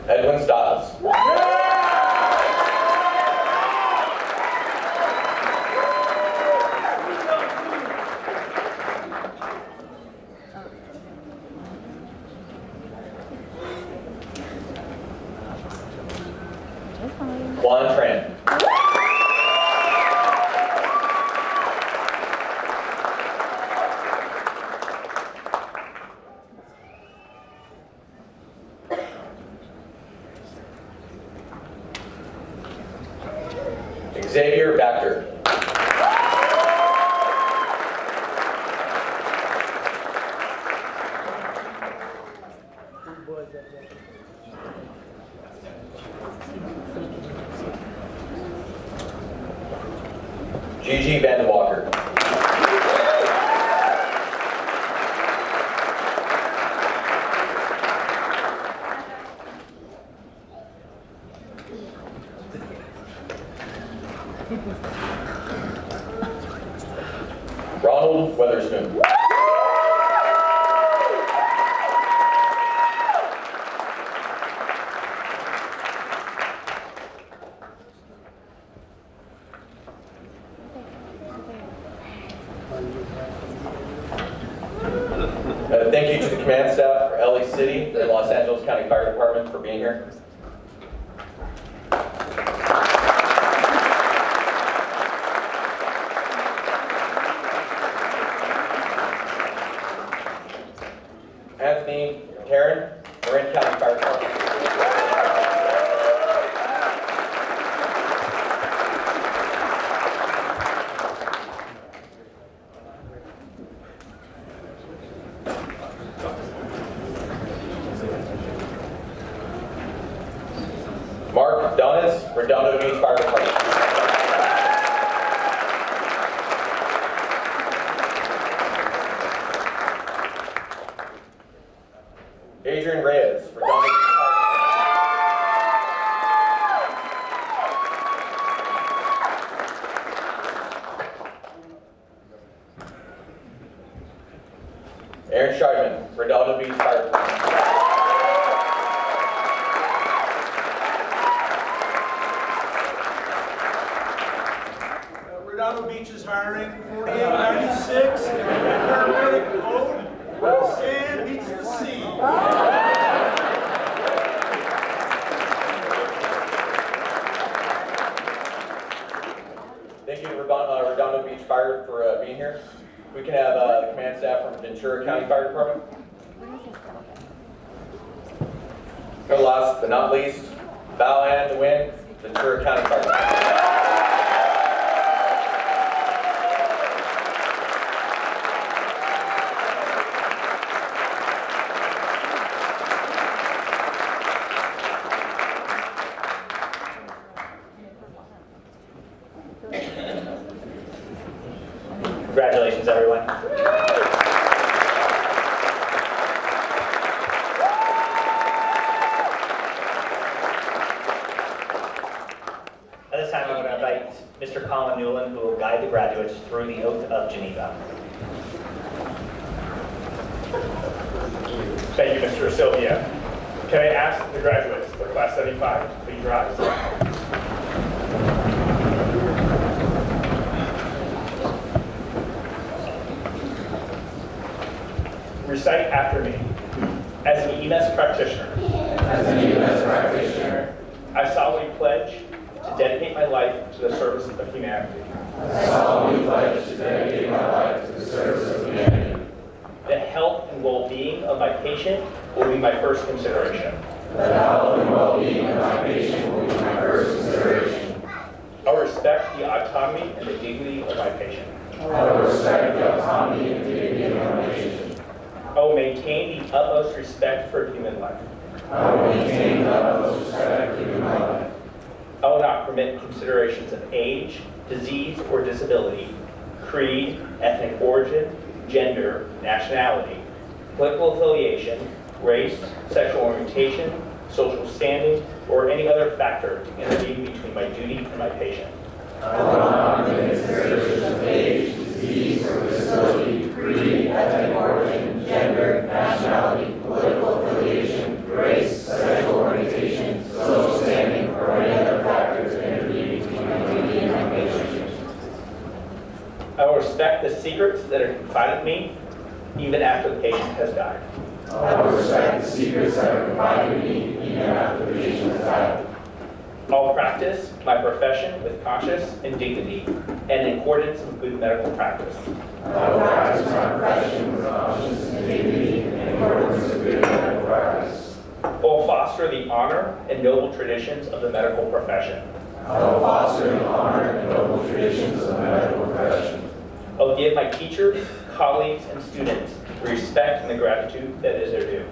Edwin Stiles. Juan Tran. Xavier Baxter. Gigi Van Walker. Ronald Donald Weatherspoon. Thank you to the command staff for LA City and Los Angeles County Fire Department for being here. Anthony Taryn, Marin County Fire Department. Mark Donis, Redondo Beach Fire Department. Adrian Reyes, Redondo Beach Fire Department. Aaron Scheidman, Redondo Beach Fire Department. Redondo Beach is hiring 4896, paramedic code, sand meets the sea. Thank you to Redondo Beach Fire for being here. We can have the command staff from Ventura County Fire Department. And last but not least, Val Ann DeWin, Ventura County Fire Department. Congratulations, everyone. At this time, I'm going to invite Mr. Colin Newland, who will guide the graduates through the Oath of Geneva. Thank you, Mr. Sylvia. Can I ask the graduates for Class 75 to please rise? Recite after me. As an EMS practitioner, I solemnly pledge to dedicate my life to the service of humanity. The health and well-being of my patient will be my first consideration. I will respect the autonomy and the dignity of my patient. I will maintain the utmost respect for human life. I will not permit considerations of age, disease, or disability, creed, ethnic origin, gender, nationality, political affiliation, race, sexual orientation, social standing, or any other factor to intervene between my duty and my patient. I will not permit considerations of age, disease, or disability, creed, ethnic origin, gender, nationality, political affiliation, race, sexual orientation, social standing, or any other factors to intervene between my duty and my patient. I will respect the secrets that are confided to me even after the patient has died. I will respect the secrets that are confided to me even after the patient has died. I will practice my profession with conscience and dignity and in accordance with good medical practice. I will practice my profession with conscience and dignity in accordance with good medical practice. I will foster the honor and noble traditions of the medical profession. I will foster the honor and noble traditions of the medical profession. I will give my teachers, colleagues, and students the respect and the gratitude that is their due.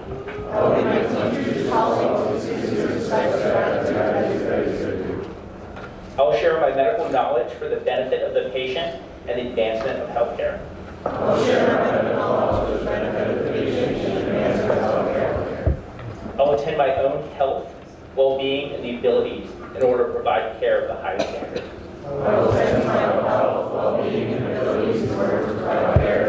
I will give my teachers, colleagues, and students the respect and gratitude that is their due. I will share my medical knowledge for the benefit of the patient and the advancement of healthcare. I will share my medical knowledge for the benefit of the patient and the advancement of healthcare. I will attend my own health, well-being, and the abilities in order to provide care of the highest standard. I will attend to my own health, well-being, and abilities in order to provide care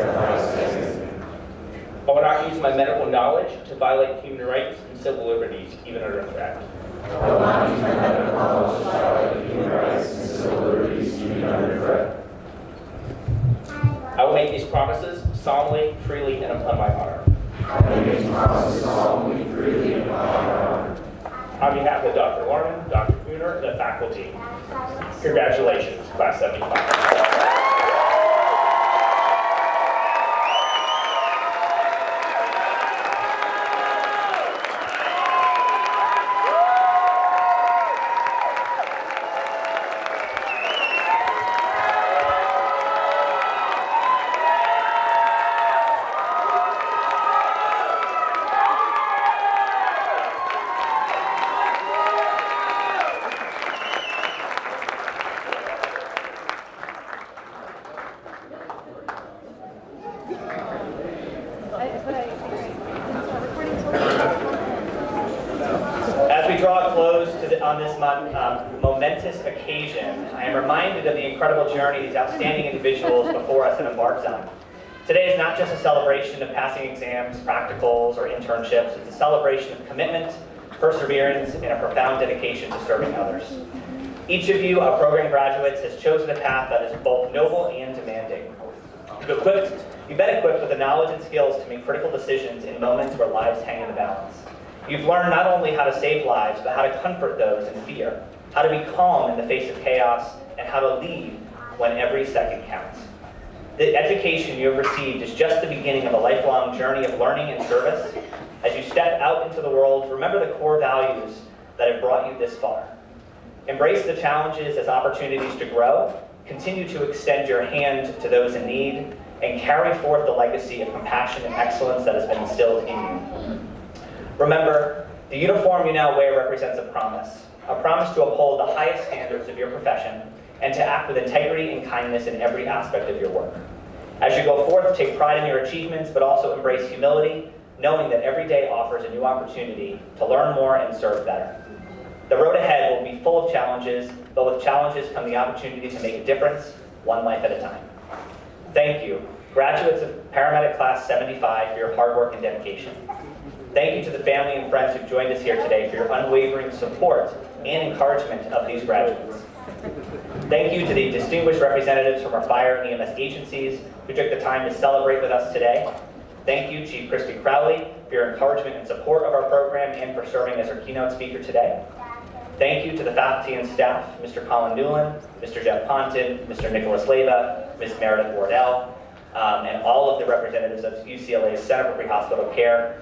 my medical knowledge to violate human rights and civil liberties, even under threat. I will not use my medical knowledge to violate human rights and civil liberties, even under threat. I will make these promises solemnly, freely, and upon my honor. I will make these promises solemnly, freely, and upon my honor. On behalf of Dr. Lorman, Dr. Kuhner, and the faculty, congratulations, Class 75. On this momentous occasion, I am reminded of the incredible journey these outstanding individuals before us have embarked on. Today is not just a celebration of passing exams, practicals, or internships. It's a celebration of commitment, perseverance, and a profound dedication to serving others. Each of you, our program graduates, has chosen a path that is both noble and demanding. You've been equipped with the knowledge and skills to make critical decisions in moments where lives hang in the balance. You've learned not only how to save lives, but how to comfort those in fear, how to be calm in the face of chaos, and how to lead when every second counts. The education you have received is just the beginning of a lifelong journey of learning and service. As you step out into the world, remember the core values that have brought you this far. Embrace the challenges as opportunities to grow, continue to extend your hand to those in need, and carry forth the legacy of compassion and excellence that has been instilled in you. Remember, the uniform you now wear represents a promise to uphold the highest standards of your profession and to act with integrity and kindness in every aspect of your work. As you go forth, take pride in your achievements, but also embrace humility, knowing that every day offers a new opportunity to learn more and serve better. The road ahead will be full of challenges, but with challenges come the opportunity to make a difference, one life at a time. Thank you, graduates of Paramedic Class 75, for your hard work and dedication. Thank you to the family and friends who joined us here today for your unwavering support and encouragement of these graduates. Thank you to the distinguished representatives from our fire and EMS agencies who took the time to celebrate with us today. Thank you, Chief Crowley, for your encouragement and support of our program and for serving as our keynote speaker today. Thank you to the faculty and staff, Mr. Colin Newland, Mr. Jeff Ponton, Mr. Nicholas Leyva, Ms. Meredith Wardell, and all of the representatives of UCLA's Center for Pre-Hospital Care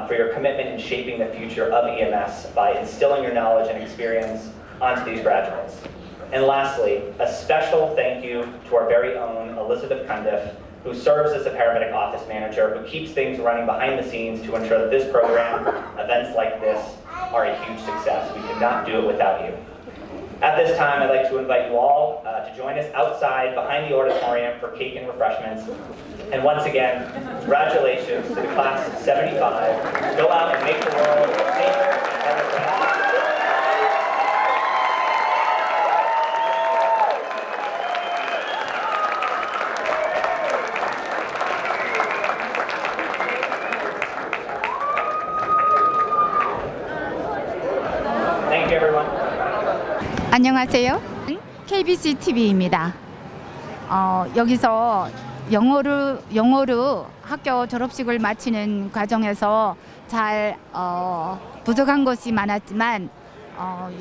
for your commitment in shaping the future of EMS by instilling your knowledge and experience onto these graduates. And lastly, a special thank you to our very own Elizabeth Cundiff, who serves as the paramedic office manager, who keeps things running behind the scenes to ensure that this program, events like this, are a huge success. We could not do it without you. At this time, I'd like to invite you all to join us outside behind the auditorium for cake and refreshments. And once again, congratulations to the Class 75. Go out and make the world a safer and better place. Thank you, everyone. 안녕하세요. KBC TV입니다. 여기서 영어로 학교 졸업식을 마치는 과정에서 잘 부족한 것이 많았지만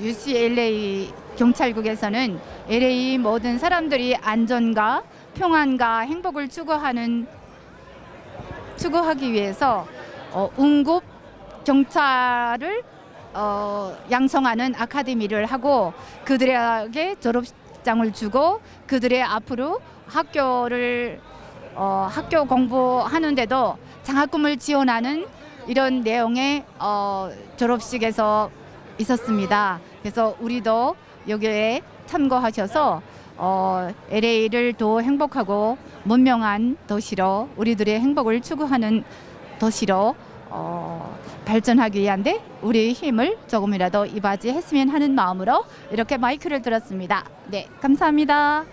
UCLA 경찰국에서는 LA 모든 사람들이 안전과 평안과 행복을 추구하기 위해서 응급 경찰을 양성하는 아카데미를 하고 그들에게 졸업장을 주고 그들의 앞으로 학교 공부하는데도 장학금을 지원하는 이런 내용의 졸업식에서 있었습니다. 그래서 우리도 여기에 참고하셔서 LA를 더 행복하고 문명한 도시로 우리들의 행복을 추구하는 도시로 발전하기 위한데 우리의 힘을 조금이라도 이바지했으면 하는 마음으로 이렇게 마이크를 들었습니다. 네, 감사합니다.